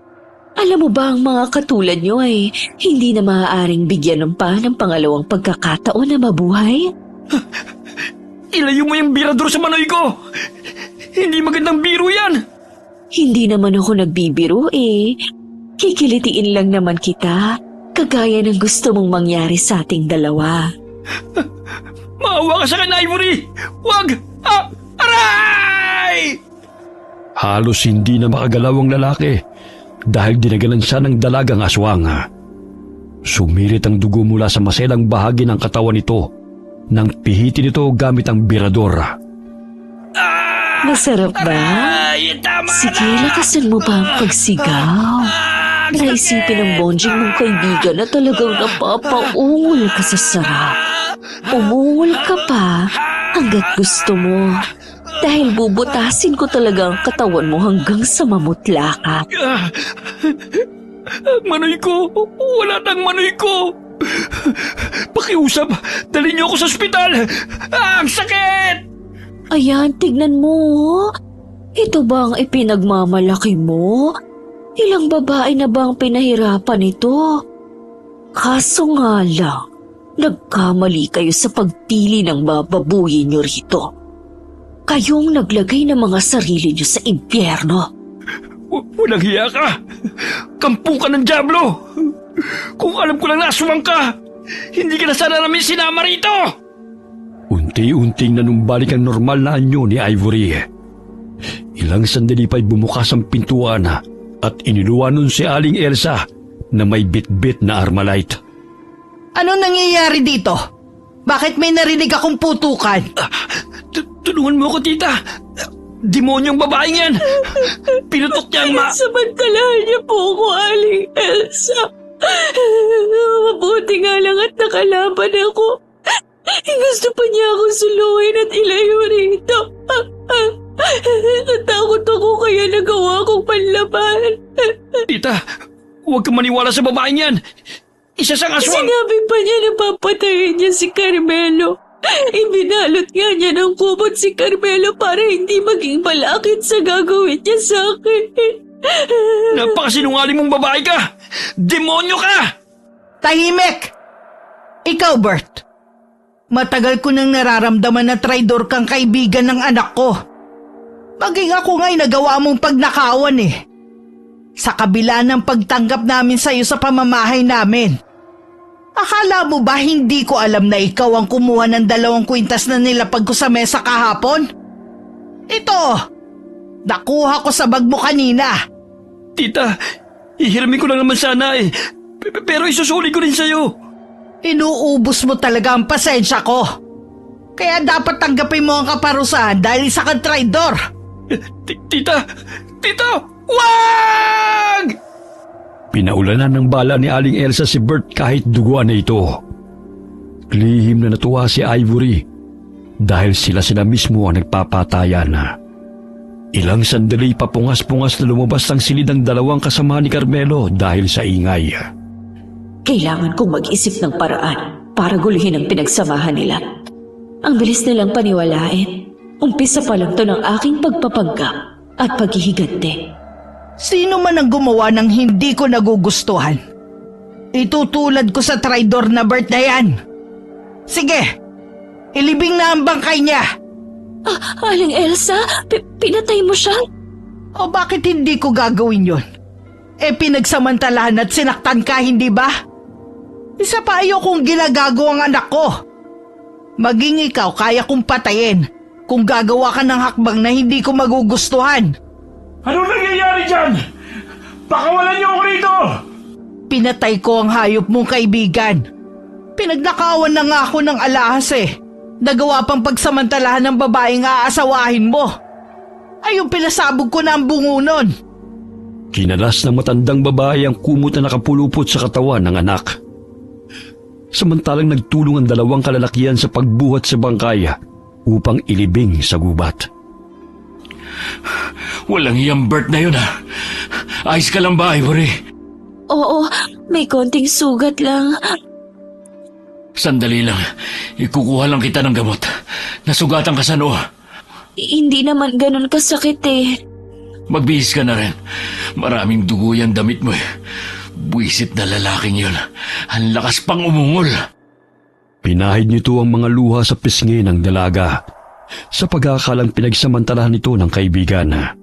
Alam mo ba ang mga katulad nyo ay hindi na maaaring bigyan ng pangalawang pagkakataon na mabuhay? Ilayo mo yung birador sa manoy ko! Hindi magandang biro yan! Hindi naman ako nagbibiro eh. Kikilitiin lang naman kita, kagaya ng gusto mong mangyari sa ating dalawa. Maawa ka sa akin, Ivory! Wag! Aray! Halos hindi na makagalaw ang lalaki dahil dinaganan siya ng dalagang aswang. Sumirit ang dugo mula sa maselang bahagi ng katawan nito nang pihitin ito gamit ang birador. Masarap ba? Sige, lakasan mo pa ang pagsigaw. Naisipin ng bonjing mong kaibigan na talagang napapaungol ka sa sarap. Umungol ka pa hanggat gusto mo. Dahil bubutasin ko talaga ang katawan mo hanggang sa mamutla ka. Manoy ko! Wala nang manoy ko! Pakiusap! Dali niyo ako sa ospital! Ang sakit! Ayan, tignan mo. Ito ba ang ipinagmamalaki mo? Ilang babae na ba ang pinahirapan ito? Kaso nga lang, nagkamali kayo sa pagpili ng bababuyin niyo rito. Kayong naglagay ng mga sarili niyo sa impyerno. Walang hiya ka! Kampung ka ng dyablo! Kung alam ko lang na aswang ka, hindi ka na sana namin sinama rito! Unti-unting nanumbalik ang normal na anyo ni Ivory. Ilang sandali pa'y bumukas ang pintuan at iniluwan nun si Aling Elsa na may bit-bit na Armalite. Ano nangyayari dito? Bakit may narinig akong putukan? Tulungan mo ako, tita! Demonyong babaeng yan! Pinutok niya ang Samantalahan niya po ako, Aling Elsa. Mabuti nga lang at nakalaban ako. Gusto pa niya akong suluhin at ilayo rito. Natakot ako kaya nagawa kong panlaban. Tita, huwag kang maniwala sa babaeng yan! Isa siyang aswang! Sinabi pa niya na papatayin niya si Carmelo. Ibinalot nga niya ng kumot si Carmelo para hindi maging malakit sa gagawin niya sa akin. Napakasinungaling mong babae ka! Demonyo ka! Tahimik! Ikaw, Bert. Matagal ko nang nararamdaman na traidor kang kaibigan ng anak ko. Maging ako nga'y nagawa mong pagnakawan eh. Sa kabila ng pagtanggap namin sa'yo sa pamamahay namin. Akala mo ba hindi ko alam na ikaw ang kumuha ng 2 kwintas na nilapag ko sa mesa kahapon? Ito! Nakuha ko sa bag mo kanina. Tita, ihiramin ko lang naman sana eh. Pero isusuli ko rin sa'yo. Inuubos mo talaga ang pasensya ko. Kaya dapat tanggapin mo ang kaparusahan dahil isa kang traidor. Tita! Tita! Wag! Pinaulanan ng bala ni Aling Elsa si Bert kahit duguan na ito. Lihim na natuwa si Ivory dahil sila mismo ang nagpapatayan. Ilang sandali papungas-pungas na lumabas ang silid ng 2 kasama ni Carmelo dahil sa ingay. Kailangan kong mag-isip ng paraan para gulihin ang pinagsamahan nila. Ang bilis nilang paniwalain. Umpisa pa lang to ng aking pagpapanggap at paghihiganti. Sino man ang gumawa ng hindi ko nagugustuhan? Itutulad ko sa traidor na Bert na yan. Sige, ilibing na ang bangkay niya. Aling Elsa, pinatay mo siya? O bakit hindi ko gagawin yon? Pinagsamantalahan at sinaktan ka, hindi ba? Isa pa ayokong ginagago ang anak ko. Maging ikaw, kaya kong patayin kung gagawa ka ng hakbang na hindi ko magugustuhan. Anong nangyayari dyan? Pakawalan niyo ako rito! Pinatay ko ang hayop mong kaibigan. Pinagnakawan na nga ako ng alahas eh. Nagawa pang pagsamantalahan ng babaeng aasawahin mo. Ay yung pinasabog ko na ang bungo nun. Kinalas ng matandang babae ang kumot na nakapulupot sa katawan ng anak. Samantalang nagtulong ang 2 kalalakihan sa pagbuhat sa bangkay upang ilibing sa gubat. Walang iyang Bert na yun ha. Ayos ka lang ba, Ivory? Oo, may konting sugat lang. Sandali lang. Ikukuha lang kita ng gamot. Nasugatan ka sa noo. Hindi naman ganun kasakit eh. Magbihis ka na rin. Maraming dugo yung damit mo eh. Buisit na lalaking yun. Ang lakas pang umungol. Pinahid nito ang mga luha sa pisngi ng dalaga sa pag-aakalang pinagsamantalahan nito ng kaibigan.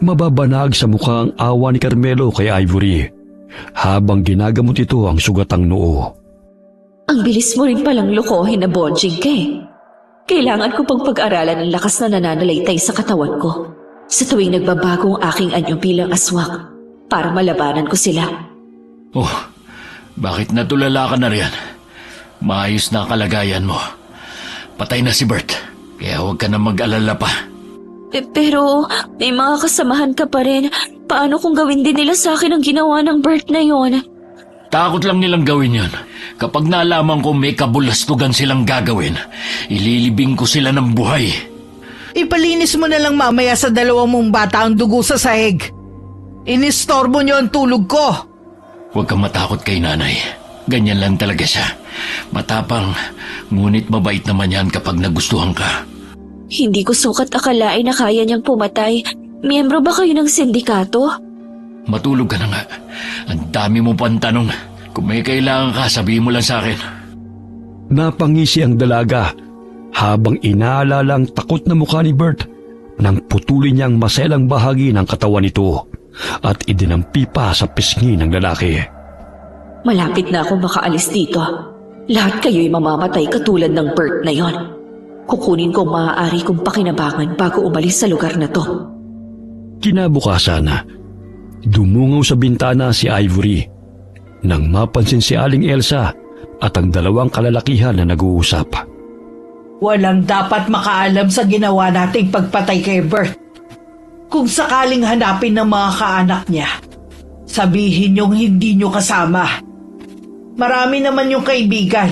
Mababanag sa mukha ang awa ni Carmelo kay Ivory habang ginagamot ito ang sugatang noo. Ang bilis mo rin palang lokohin na bonjing ka eh. Kailangan ko pang pag-aralan ang lakas na nananalaytay sa katawan ko sa tuwing nagbabago ang aking anyo bilang aswang para malabanan ko sila. Oh, bakit natulala ka na riyan? Maayos na ang kalagayan mo. Patay na si Bert, kaya huwag ka na mag-alala pa. Pero may mga kasamahan ka pa rin. Paano kung gawin din nila sa akin ang ginawa ng Bert na yon? Takot lang nilang gawin yon. Kapag nalaman ko may kabulastugan silang gagawin, ililibing ko sila ng buhay. Ipalinis mo na lang mamaya sa dalawang mong bata ang dugo sa sahig. Inistorbo niyo ang tulog ko. Huwag kang matakot kay nanay. Ganyan lang talaga siya. Matapang, ngunit mabait naman yan kapag nagustuhan ka. Hindi ko sukat akalain na kaya niyang pumatay. Miyembro ba kayo ng sindikato? Matulog ka na nga. Ang dami mo pang tanong. Kung may kailangan ka, sabihin mo lang sa akin. Napangisi ang dalaga habang inaalala ang takot na mukha ni Bert nang putulin niya ang maselang bahagi ng katawan nito at idinampi pa sa pisngi ng lalaki. Malapit na ako makaalis dito. Lahat kayo'y mamamatay katulad ng Bert na yon. Kukunin ko ang maaari kong pakinabangan bago umalis sa lugar na to. Kinabukasan, dumungaw sa bintana si Ivory nang mapansin si Aling Elsa at ang dalawang kalalakihan na nag-uusap. Walang dapat makaalam sa ginawa nating pagpatay kay Bert. Kung sakaling hanapin ng mga kaanak niya, sabihin niyong hindi niyo kasama. Marami naman yung kaibigan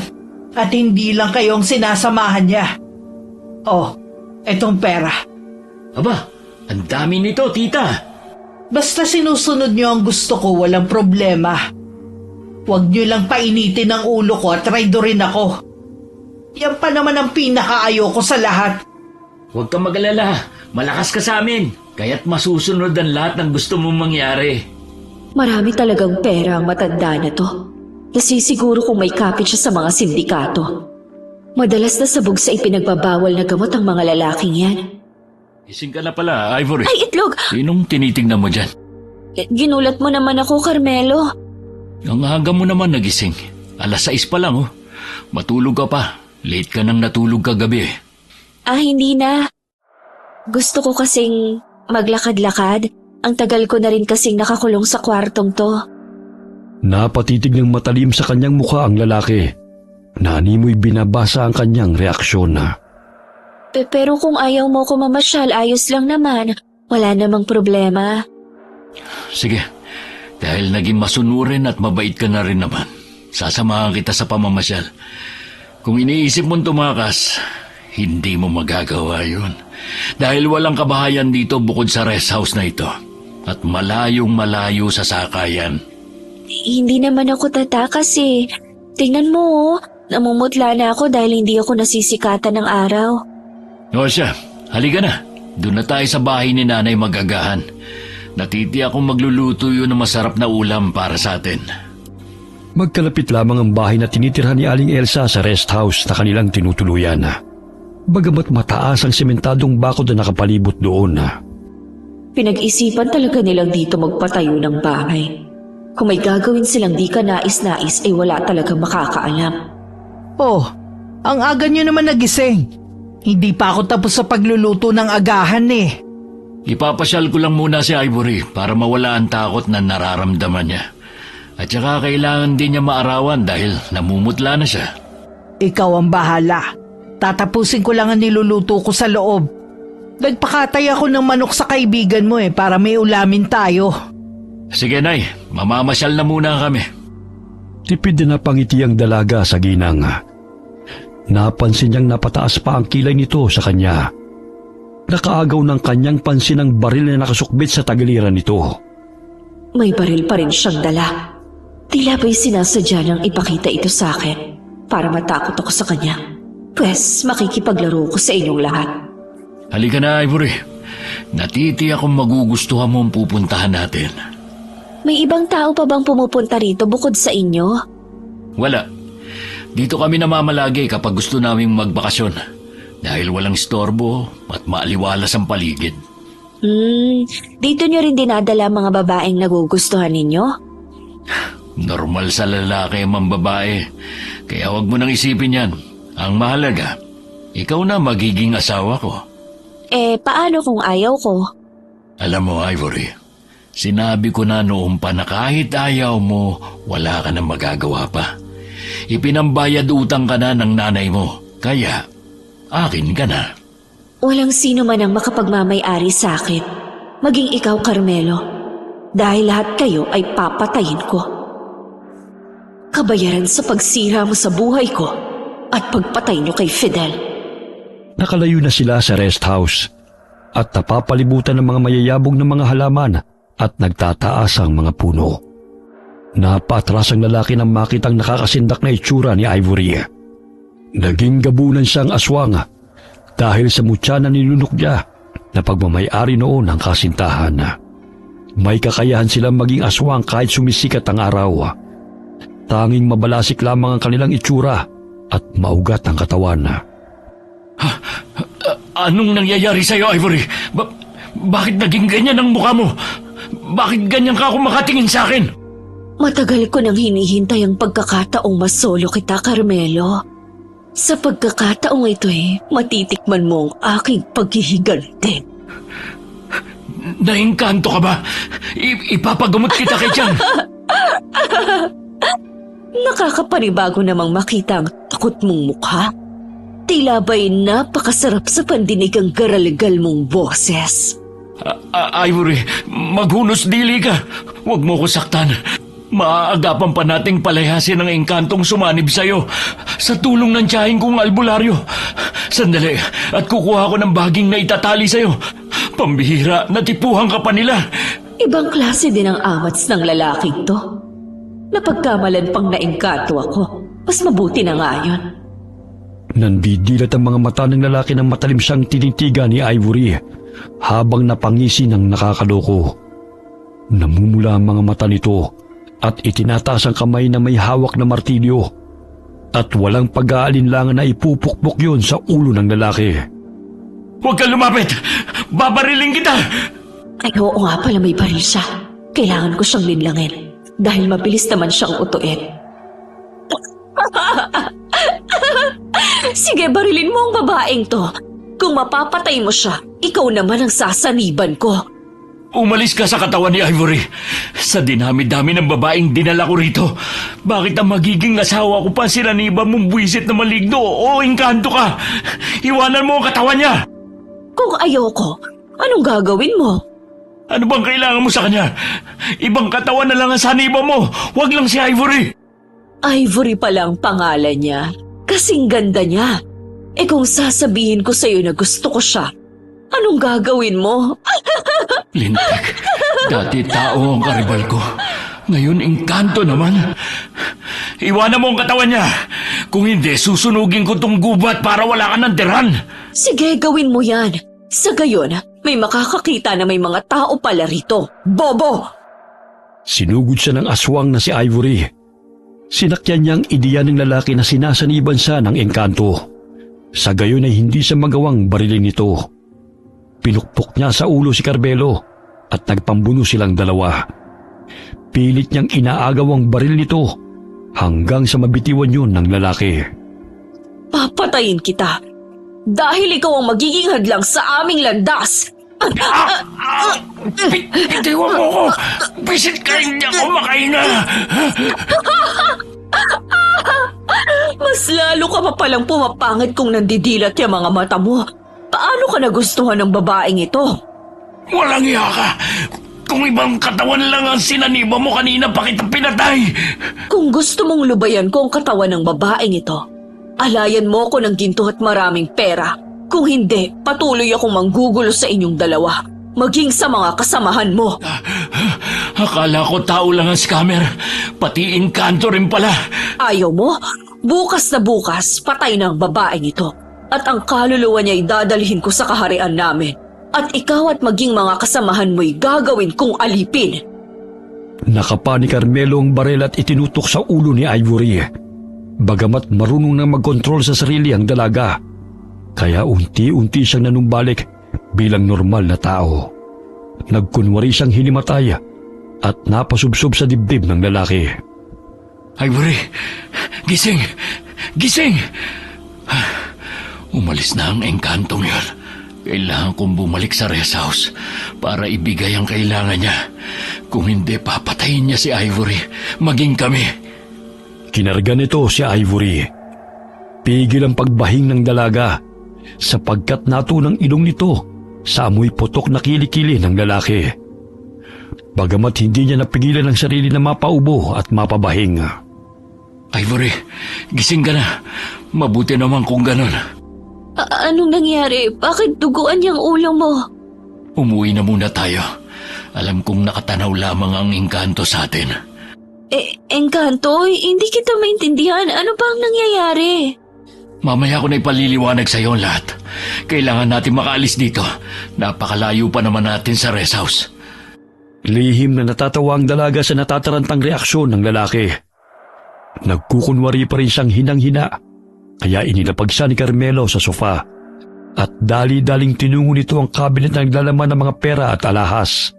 at hindi lang kayong sinasamahan niya. Oh, etong pera. Aba, ang dami nito, tita. Basta sinusunod niyo ang gusto ko, walang problema. Huwag niyo lang painitin ang ulo ko at traidorin ako. Yan pa naman ang pinakaayoko sa lahat. Huwag kang mag-alala. Malakas ka sa amin. Kaya't masusunod ang lahat ng gusto mong mangyari. Marami talagang pera ang matanda na to. Nasisiguro kung may kapit siya sa mga sindikato. Madalas na sabog sa ipinagbabawal na gamot ang mga lalaking yan. Gising ka na pala, Ivory. Ay, itlog! Sinong tinitingnan mo dyan? Ginulat mo naman ako, Carmelo. Ang aga mo naman nagising. 6:00 pa lang, oh. Matulog ka pa. Late ka nang natulog kagabi. Hindi na. Gusto ko kasing maglakad-lakad. Ang tagal ko na rin kasing nakakulong sa kwartong to. Napatitig ng matalim sa kanyang mukha ang lalaki. Nanimoy binabasa ang kanyang reaksyon na. Pero kung ayaw mo ko mamasyal, ayos lang naman. Wala namang problema. Sige. Dahil naging masunurin at mabait ka na rin naman, sasamahan kita sa pamamasyal. Kung iniisip mong tumakas, hindi mo magagawa yun. Dahil walang kabahayan dito bukod sa rest house na ito. At malayong malayo sa sakayan. Hindi naman ako tatakas eh. Tingnan mo, namumutla na ako dahil hindi ako nasisikatan ng araw. O siya, halika na. Doon na tayo sa bahay ni nanay magagahan. Natiti akong magluluto yun ng masarap na ulam para sa atin. Magkalapit lamang ang bahay na tinitirhan ni Aling Elsa sa rest house na kanilang tinutuluyan. Bagamat mataas ang sementadong bakod na nakapalibot doon. Pinag-isipan talaga nilang dito magpatayo ng bahay. Kung may gagawin silang di ka nais-nais ay wala talagang makakaalam. Oh, ang aga niyo naman nagising. Hindi pa ako tapos sa pagluluto ng agahan eh. Ipapasyal ko lang muna si Ivory para mawala ang takot na nararamdaman niya. At saka kailangan din niya maarawan dahil namumutla na siya. Ikaw ang bahala. Tatapusin ko lang ang niluluto ko sa loob. Nagpakatay ako ng manok sa kaibigan mo para may ulamin tayo. Sige, Nay. Mamamasyal na muna kami. Tipid na napangiti ang dalaga sa ginang. Napansin niyang napataas pa ang kilay nito sa kanya. Nakaagaw ng kanyang pansin ang baril na nakasukbit sa tagiliran nito. May baril pa rin siyang dala. Tila ba'y sinasadya niyang ipakita ito sa akin para matakot ako sa kanya. Pwes, makikipaglaro ko sa inyong lahat. Halika na, Ivory. Natiti akong magugustuhan mo ang pupuntahan natin. May ibang tao pa bang pumupunta rito bukod sa inyo? Wala. Dito kami namamalagi kapag gusto naming magbakasyon. Dahil walang istorbo at maaliwalas ang paligid. Dito nyo rin dinadala ang mga babaeng nagugustuhan ninyo? Normal sa lalaki ang babae. Kaya huwag mo nang isipin yan. Ang mahalaga, ikaw na magiging asawa ko. Paano kung ayaw ko? Alam mo, Ivory, sinabi ko na noong pa na kahit ayaw mo, wala ka nang magagawa pa. Ipinambayad utang ka na ng nanay mo, kaya akin ka na. Walang sino man ang makapagmamay-ari sa akin, maging ikaw, Carmelo, dahil lahat kayo ay papatayin ko. Kabayaran sa pagsira mo sa buhay ko at pagpatay nyo kay Fidel. Nakalayo na sila sa rest house at napapalibutan ng mga mayayabong na mga halaman at nagtataas ang mga puno. Napatras ang lalaki nang makitang nakakasindak na itsura ni Ivory. Naging gabunan siyang aswang dahil sa mutya na nilunok niya na pagmamay-ari noon ng kasintahan. May kakayahan silang maging aswang kahit sumisikat ang araw. Tanging mabalasik lamang ang kanilang itsura at maugat ang katawan. Anong nangyayari sa'yo, Ivory? Bakit naging ganyan ang mukha mo? Bakit ganyan ka ako makatingin sa akin? Matagal ko nang hinihintay ang pagkakataong masolo kita, Carmelo. Sa pagkakataong ito matitikman mo ang aking paghihiganti. Naingkanto ka ba? Ipapagamot kita kay Tiyan. Nakakapanibago namang makita ang takot mong mukha. Tila ba'y napakasarap sa pandinig ang garaligal mong boses. Ivory, maghunos dili ka. Huwag mo ko saktan. Maaagapan pa nating palayasin ang engkantong sumanib sa'yo sa tulong ng tiyahin kong albularyo. Sandali, at kukuha ko ng baging na itatali sa'yo. Pambihira, natipuhan ka pa nila. Ibang klase din ang amats ng lalaking to. Napagkamalan pang naengkanto ako. Mas mabuti na nga yun. Nandidilat ang mga mata ng lalaki ng matalim siyang tinitigan ni Ivory habang napangisi ng nakakaloko. Namumula ang mga mata nito at itinataas ang kamay na may hawak na martilyo at walang pag-aalinlangan na ipupukpok yun sa ulo ng lalaki. Huwag kang lumapit! Babariling kita! Ay oo nga pala, may baril siya. Kailangan ko siyang linlangin dahil mabilis naman siyang utuin. Sige, barilin mo ang babaeng to. Kung mapapatay mo siya, ikaw naman ang sasaniban ko. Umalis ka sa katawan ni Ivory. Sa dinami-dami ng babaeng dinala ko rito, bakit ang magiging asawa ko pa sinaniba mong buwisit na maligno o engkanto ka? Iwanan mo ang katawan niya! Kung ayoko, anong gagawin mo? Ano bang kailangan mo sa kanya? Ibang katawan na lang ang saniba mo. Huwag lang si Ivory. Ivory pala ang pangalan niya. Kasing ganda niya. Kung sasabihin ko sa'yo na gusto ko siya, anong gagawin mo? Lintik, dati tao ang karibal ko. Ngayon, engkanto naman. Iwanan mo ang katawan niya. Kung hindi, susunugin ko tong gubat para wala ka ng tiran. Sige, gawin mo yan. Sa gayon, may makakakita na may mga tao pala rito. Bobo! Sinugod siya ng aswang na si Ivory. Sinakyan niyang ideya ng lalaki na sinasaniban siya ng engkanto. Sa gayon ay hindi siya magawang barilin nito. Pinukpok niya sa ulo si Carmelo at nagpambuno silang dalawa. Pilit niyang inaagaw ang baril nito hanggang sa mabitiwan yun ng lalaki. Papatayin kita dahil ikaw ang magiging hadlang sa aming landas. Bitiwan mo ko! Bisit ka, hindi ako makahinga! Mas lalo ka pa palang pumapangit kung nandidilat yung mga mata mo. Paano ka nagustuhan ng babaeng ito? Walang iya ka! Kung ibang katawan lang ang sinaniba mo kanina pa kita pinatay! Kung gusto mong lubayan ko ang katawan ng babaeng ito, alayan mo ko ng ginto at maraming pera. Kung hindi, patuloy akong manggugulo sa inyong dalawa, maging sa mga kasamahan mo. Akala ko tao lang ang scammer, pati engkanto rin pala. Ayaw mo? Bukas na bukas, patay na ang babaeng ito. At ang kaluluwa niya'y dadalhin ko sa kaharian namin. At ikaw at maging mga kasamahan mo'y gagawin kong alipin. Nakapa ni Carmelo ang baril at itinutok sa ulo ni Ivory. Bagamat marunong na magkontrol sa sarili ang dalaga, kaya unti-unti siyang nanumbalik bilang normal na tao. Nagkunwari siyang hinimatay at napasubsob sa dibdib ng lalaki. Ivory, gising! Gising! Umalis na ang engkantong yun. Kailangan kong bumalik sa rest house para ibigay ang kailangan niya. Kung hindi, papatayin niya si Ivory, maging kami. Kinarga nito si Ivory. Pigil ang pagbahing ng dalaga sapagkat nato ng ilong nito sa amoy putok na kilikili ng lalaki. Bagamat hindi niya napigilan ang sarili na mapaubo at mapabahing. Ivory, gising ka na. Mabuti naman kung ganon. Anong nangyari? Bakit duguan yung ulo mo? Umuwi na muna tayo. Alam kong nakatanaw lamang ang engkanto sa atin. Engkanto? Hindi kita maintindihan. Ano ba ang nangyayari? Mamaya ko na ipaliliwanag sa iyo ang lahat. Kailangan natin makaalis dito. Napakalayo pa naman natin sa rest house. Lihim na natatawa ang dalaga sa natatarantang reaksyon ng lalaki. Nagkukunwari pa rin siyang hinang-hina, kaya inilapag siya ni Carmelo sa sofa at dali-daling tinungo nito ang cabinet na naglalaman ng mga pera at alahas.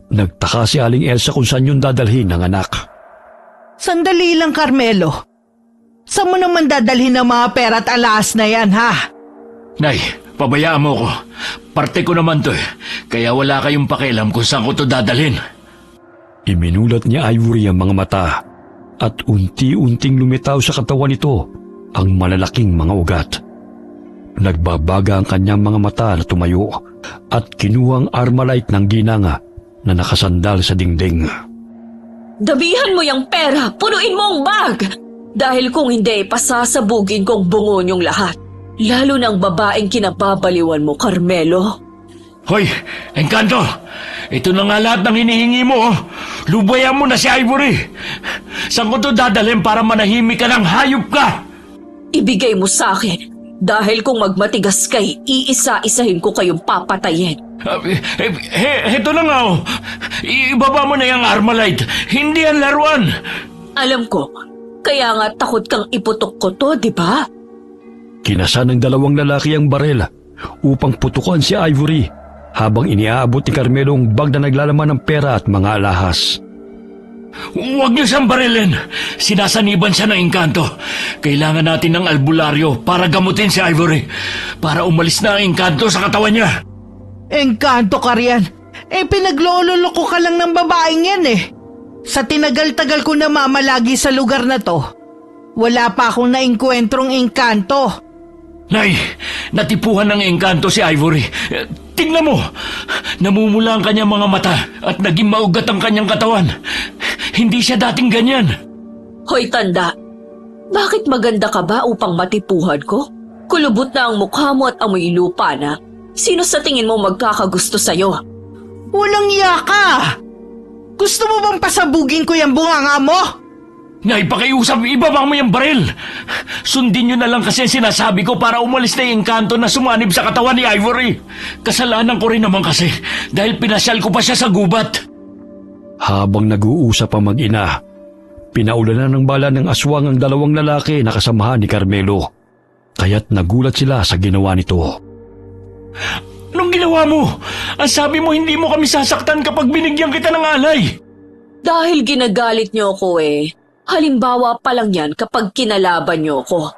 Nagtaka si Aling Elsa kung saan yun dadalhin ng anak. Sandali lang, Carmelo. Saan mo naman dadalhin ang mga pera at alahas na yan, ha? Nay, pabayaan mo ko. Parte ko naman to eh. Kaya wala kayong pakialam kung saan ko to dadalhin. Iminulat ni Ivory ang mga mata at unti-unting lumitaw sa katawan nito ang malalaking mga ugat. Nagbabaga ang kanyang mga mata na tumayo at kinuhang Armalite ng ginanga na nakasandal sa dingding. Dabihan mo yung pera! Punuin mo ang bag! Dahil kung hindi, pasasabugin kong bungon yung lahat. Lalo ng babaeng kinababaliwan mo, Carmelo. Hoy, Engkanto! Ito na nga lahat ng hinihingi mo. Oh. Lubayan mo na si Ivory. Saan ko to dadalhin para manahimik ka ng hayop ka? Ibigay mo sa akin. Dahil kung magmatigas kay, iisa-isahin ko kayong papatayin. Heto na nga oh. Ibaba mo na yung Armalite. Hindi yan laruan. Alam ko, kaya nga takot kang iputok ko to, di ba? Kinasa ng dalawang lalaki ang barel upang putukan si Ivory habang iniaabot ni Carmelo ang bag na naglalaman ng pera at mga alahas. Huwag niyo siyang barilin. Sinasaniban siya ng engkanto. Kailangan natin ng albularyo para gamutin si Ivory. Para umalis na ang engkanto sa katawan niya. Engkanto ka riyan. Pinaglololoko ka lang ng babaeng yan eh. Sa tinagal-tagal ko na mamalagi sa lugar na to, wala pa akong naengkwentrong engkanto. Nay, natipuhan ng engkanto si Ivory. Tingnan mo, namumula ang kanyang mga mata at naging maugat ang kanyang katawan. Hindi siya dating ganyan. Hoy tanda, bakit maganda ka ba upang matipuhan ko? Kulubot na ang mukha mo at amoy lupa na. Sino sa tingin mo magkakagusto sa'yo? Walang iya ka! Gusto mo bang pasabugin ko yung bunganga mo? Nay, pakiusap, ibaba mo yung baril. Sundin nyo na lang kasi sinasabi ko para umalis na yung engkanto na sumanib sa katawan ni Ivory. Kasalanan ko rin naman kasi dahil pinasyal ko pa siya sa gubat. Habang nag-uusap ang mag-ina, pinaulanan ng bala ng aswang ang dalawang lalaki na kasamahan ni Carmelo. Kaya't nagulat sila sa ginawa nito. Anong ginawa mo? Ang sabi mo hindi mo kami sasaktan kapag binigyan kita ng alay. Dahil ginagalit niyo ako eh. Halimbawa pa lang yan kapag kinalaban niyo ako.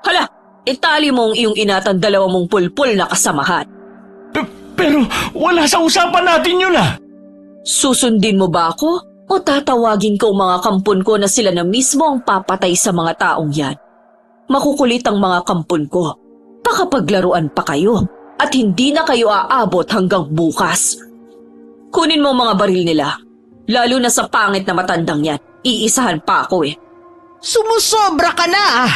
Hala, itali mo ang iyong inatang dalawa mong pulpul na kasamahan. Pero wala sa usapan natin yun ah. Susundin mo ba ako? O tatawagin ko mga kampon ko na sila na mismo ang papatay sa mga taong yan? Makukulit ang mga kampon ko. Baka paglaruan pa kayo at hindi na kayo aabot hanggang bukas. Kunin mo mga baril nila. Lalo na sa pangit na matandang yan. Iisahan pa ako eh. Sumusobra ka na ah!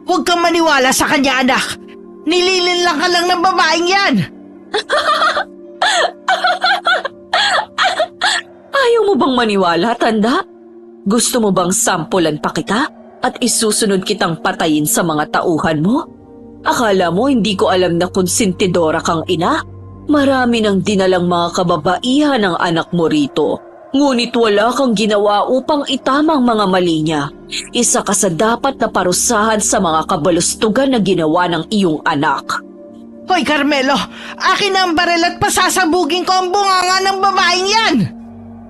Huwag kang maniwala sa kanya, anak. Nililin lang ka lang ng babaeng yan. Ayaw mo bang maniwala, tanda? Gusto mo bang sampulan pa kita at isusunod kitang patayin sa mga tauhan mo? Akala mo hindi ko alam na konsentidora kang ina? Marami nang dinalang mga kababaihan ng anak mo rito. Ngunit wala kang ginawa upang itamang mga mali niya. Isa ka sa dapat na parusahan sa mga kabalustugan na ginawa ng iyong anak. Hoy Carmelo, akin na ang baril at pasasabugin ko ang bunganga ng babaeng yan!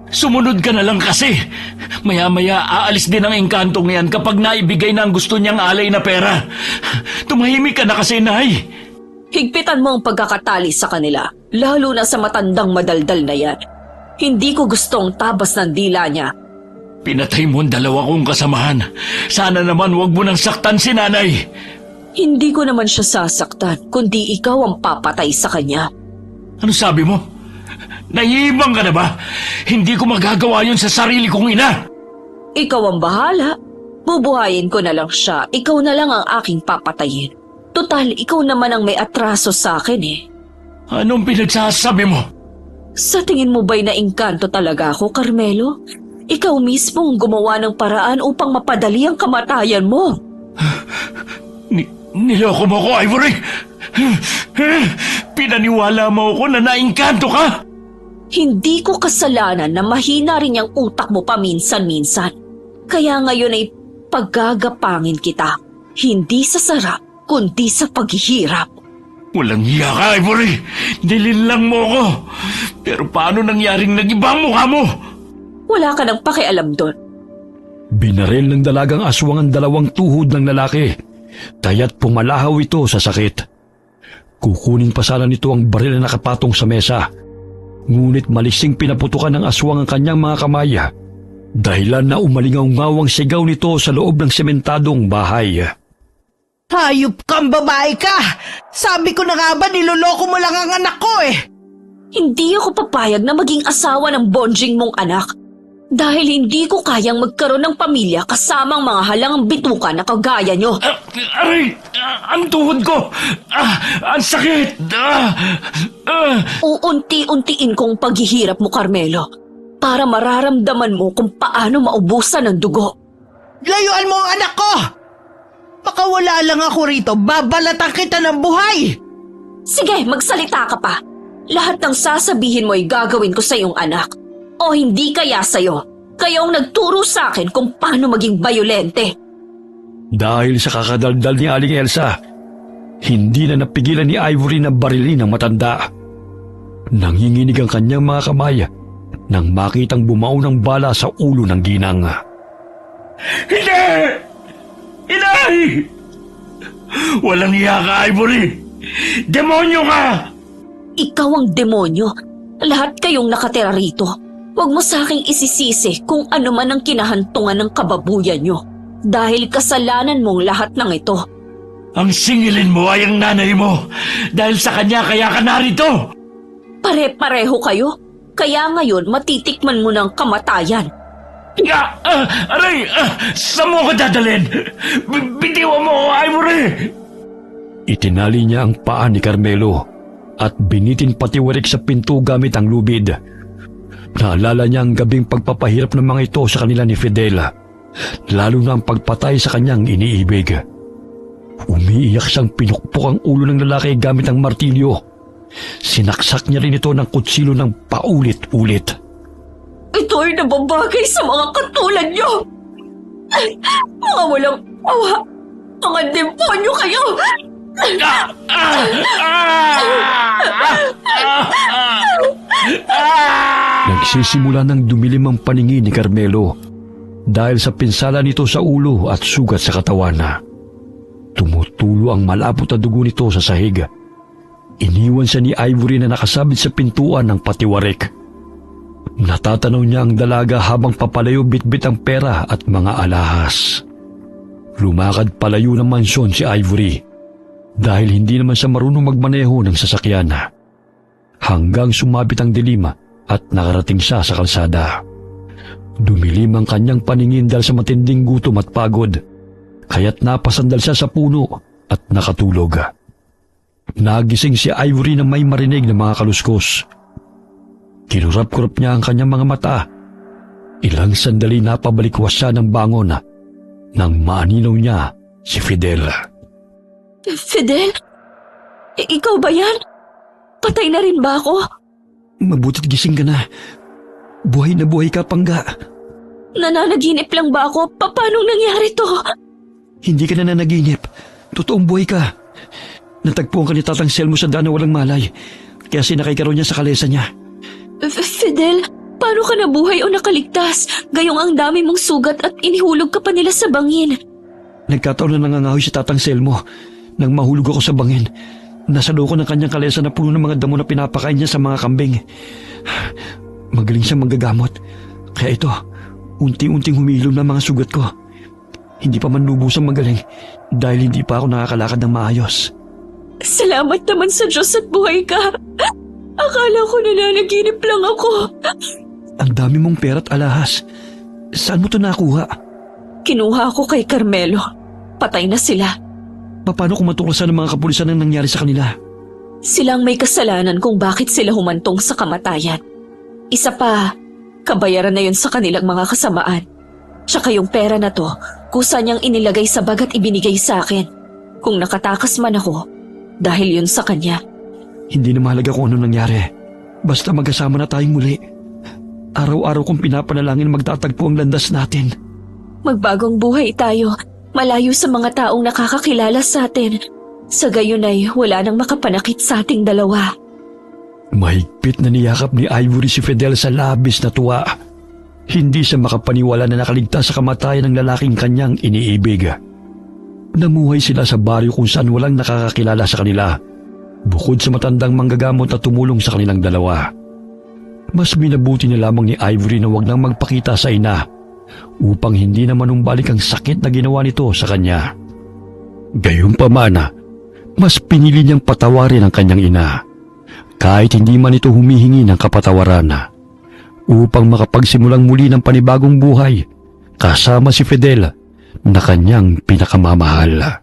Sumunod ka na lang kasi. Maya-maya aalis din ang engkantong yan kapag naibigay na ang gusto niyang alay na pera. Tumahimik ka na kasi, Nay. Higpitan mo ang pagkakatali sa kanila, lalo na sa matandang madaldal na yan. Hindi ko gustong tabas ng dila niya. Pinatay mo ang dalawa kong kasamahan. Sana naman wag mo nang saktan si Nanay. Hindi ko naman siya sasaktan, kundi ikaw ang papatay sa kanya. Ano sabi mo? Naiibang ka na ba? Hindi ko magagawa yun sa sarili kong ina. Ikaw ang bahala. Bubuhayin ko na lang siya. Ikaw na lang ang aking papatayin. Total, ikaw naman ang may atraso sa akin eh. Anong pinagsasabi mo? Sa tingin mo ba'y naingkanto talaga ako, Carmelo? Ikaw mismo ang gumawa ng paraan upang mapadali ang kamatayan mo. Niloko mo ko, Ivory! Pinaniwala mo ako na naingkanto ka! Hindi ko kasalanan na mahina rin yung utak mo paminsan-minsan. Kaya ngayon ay paggagapangin kita. Hindi sa sarap, kundi sa paghihirap. Walang hiya ka, Ivory! Nilinlang mo ko! Pero paano nangyaring nag-iba ang mukha mo? Wala ka nang pakialam doon. Binaril ng dalagang aswang ang dalawang tuhod ng lalaki, kaya't pumalahaw ito sa sakit. Kukunin pa sana nito ang baril na nakapatong sa mesa, ngunit malising pinaputukan ng aswang ang kanyang mga kamay, dahilan na umalingaw-ngawang sigaw nito sa loob ng sementadong bahay. Hayop kang babae ka! Sabi ko na nga ba niloloko mo lang ang anak ko eh! Hindi ako papayag na maging asawa ng bonjing mong anak. Dahil hindi ko kayang magkaroon ng pamilya kasamang mga halangang bituka na kagaya nyo. Aray! Ang tuhod ko! Ang sakit! Uunti-untiin kong paghihirap mo, Carmelo, para mararamdaman mo kung paano maubusan ng dugo. Layuan mo ang anak ko! Baka wala lang ako rito, babalatan kita ng buhay! Sige, magsalita ka pa. Lahat ng sasabihin mo ay gagawin ko sa iyong anak. O hindi kaya sa'yo. Kayo ang nagturo sa akin kung paano maging bayolente. Dahil sa kakadaldal ni Aling Elsa, hindi na napigilan ni Ivory na barilin ang matanda. Nanginginig ang kanyang mga kamay nang makitang bumao ng bala sa ulo ng ginang. Hindi! Inay! Walang hiya ka, Ivory! Demonyo ka! Ikaw ang demonyo. Lahat kayong nakatira rito. Huwag mo sa aking isisisi kung ano man ang kinahantungan ng kababuyan nyo. Dahil kasalanan mong lahat ng ito. Ang singilin mo ay ang nanay mo. Dahil sa kanya kaya ka narito. Pare-pareho kayo. Kaya ngayon matitikman mo ng kamatayan. Aray! Saan mo ko dadalhin? Bitiwan mo ako, Ivory! Itinali niya ang paa ni Carmelo at binitin patiwarik sa pinto gamit ang lubid. Naalala niya ang gabing pagpapahirap ng mga ito sa kanila ni Fidel, lalo na ang pagpatay sa kanyang iniibig. Umiiyak siyang pinukpok ang ulo ng lalaki gamit ang martilyo. Sinaksak niya rin ito ng kutsilo ng paulit-ulit. Ito ay nababagay sa mga katulad nyo. Mga walang awa. Mga demonyo kayo. Nagsisimula ng dumilim ang paningin ni Carmelo dahil sa pinsala nito sa ulo at sugat sa katawan. Tumutulo ang malapot na dugo nito sa sahig. Iniwan siya ni Ivory na nakasabit sa pintuan ng patiwarik. Natatanaw niya ang dalaga habang papalayo bitbit ang pera at mga alahas. Lumakad palayo ng mansyon si Ivory dahil hindi naman siya marunong magmaneho ng sasakyan. Hanggang sumabit ang dilim at nakarating siya sa kalsada. Dumilim ang kanyang paningin dahil sa matinding gutom at pagod, kaya't napasandal siya sa puno at nakatulog. Nagising si Ivory na may marinig na mga kaluskos. Kinurap-kurap niya ang kanyang mga mata. Ilang sandali napabalikwas siya ng bangon nang maaninaw niya si Fidel. Fidel? Ikaw ba yan? Patay na rin ba ako? Mabutit gising ka na. Buhay na buhay ka, Pangga. Nananaginip lang ba ako? Paano nangyari to? Hindi ka na nanaginip. Totoong buhay ka. Natagpuan ka ni Tatang Selmo sa daan na walang malay, kaya sinakay ka raw niya sa kalesa niya. Fidel, paano ka nabuhay o nakaligtas? Gayong ang dami mong sugat at inihulog ka pa nila sa bangin. Nagkataon na nangangahoy si Tatang Selmo nang mahulog ako sa bangin. Nasa loob ko ng kanyang kalesa na puno ng mga damo na pinapakain niya sa mga kambing. Magaling siyang manggagamot. Kaya ito, unti-unting humilom na mga sugat ko. Hindi pa man lubusang magaling dahil hindi pa ako nakakalakad ng maayos. Salamat naman sa Diyos at buhay ka. Akala ko nananaginip lang ako. Ang dami mong pera at alahas. Saan mo ito nakuha? Kinuha ko kay Carmelo. Patay na sila. Paano kung matuklasan ng mga kapulisan ang nangyari sa kanila? Silang may kasalanan kung bakit sila humantong sa kamatayan. Isa pa, kabayaran na yun sa kanilang mga kasamaan. Tsaka yung pera na to, kusa niyang inilagay sa bag at ibinigay sa akin. Kung nakatakas man ako, dahil yun sa kanya. Hindi na mahalaga kung ano nangyari. Basta magkasama na tayong muli. Araw-araw kong pinapanalangin magtatagpo ang landas natin. Magbagong buhay tayo, malayo sa mga taong nakakakilala sa atin. Sa gayon ay wala nang makapanakit sa ating dalawa. Mahigpit na niyakap ni Ivory si Fidel sa labis na tuwa. Hindi siya makapaniwala na nakaligtas sa kamatayan ng lalaking kanyang iniibig. Namuhay sila sa baryo kung saan walang nakakakilala sa kanila, bukod sa matandang manggagamot na tumulong sa kanilang dalawa. Mas minabuti na lamang ni Ivory na wag nang magpakita sa ina upang hindi na manumbalik ang sakit na ginawa nito sa kanya. Gayunpaman, mas pinili niyang patawarin ang kanyang ina, kahit hindi man ito humihingi ng kapatawaran, upang makapagsimulang muli ng panibagong buhay kasama si Fidel na kanyang pinakamamahal.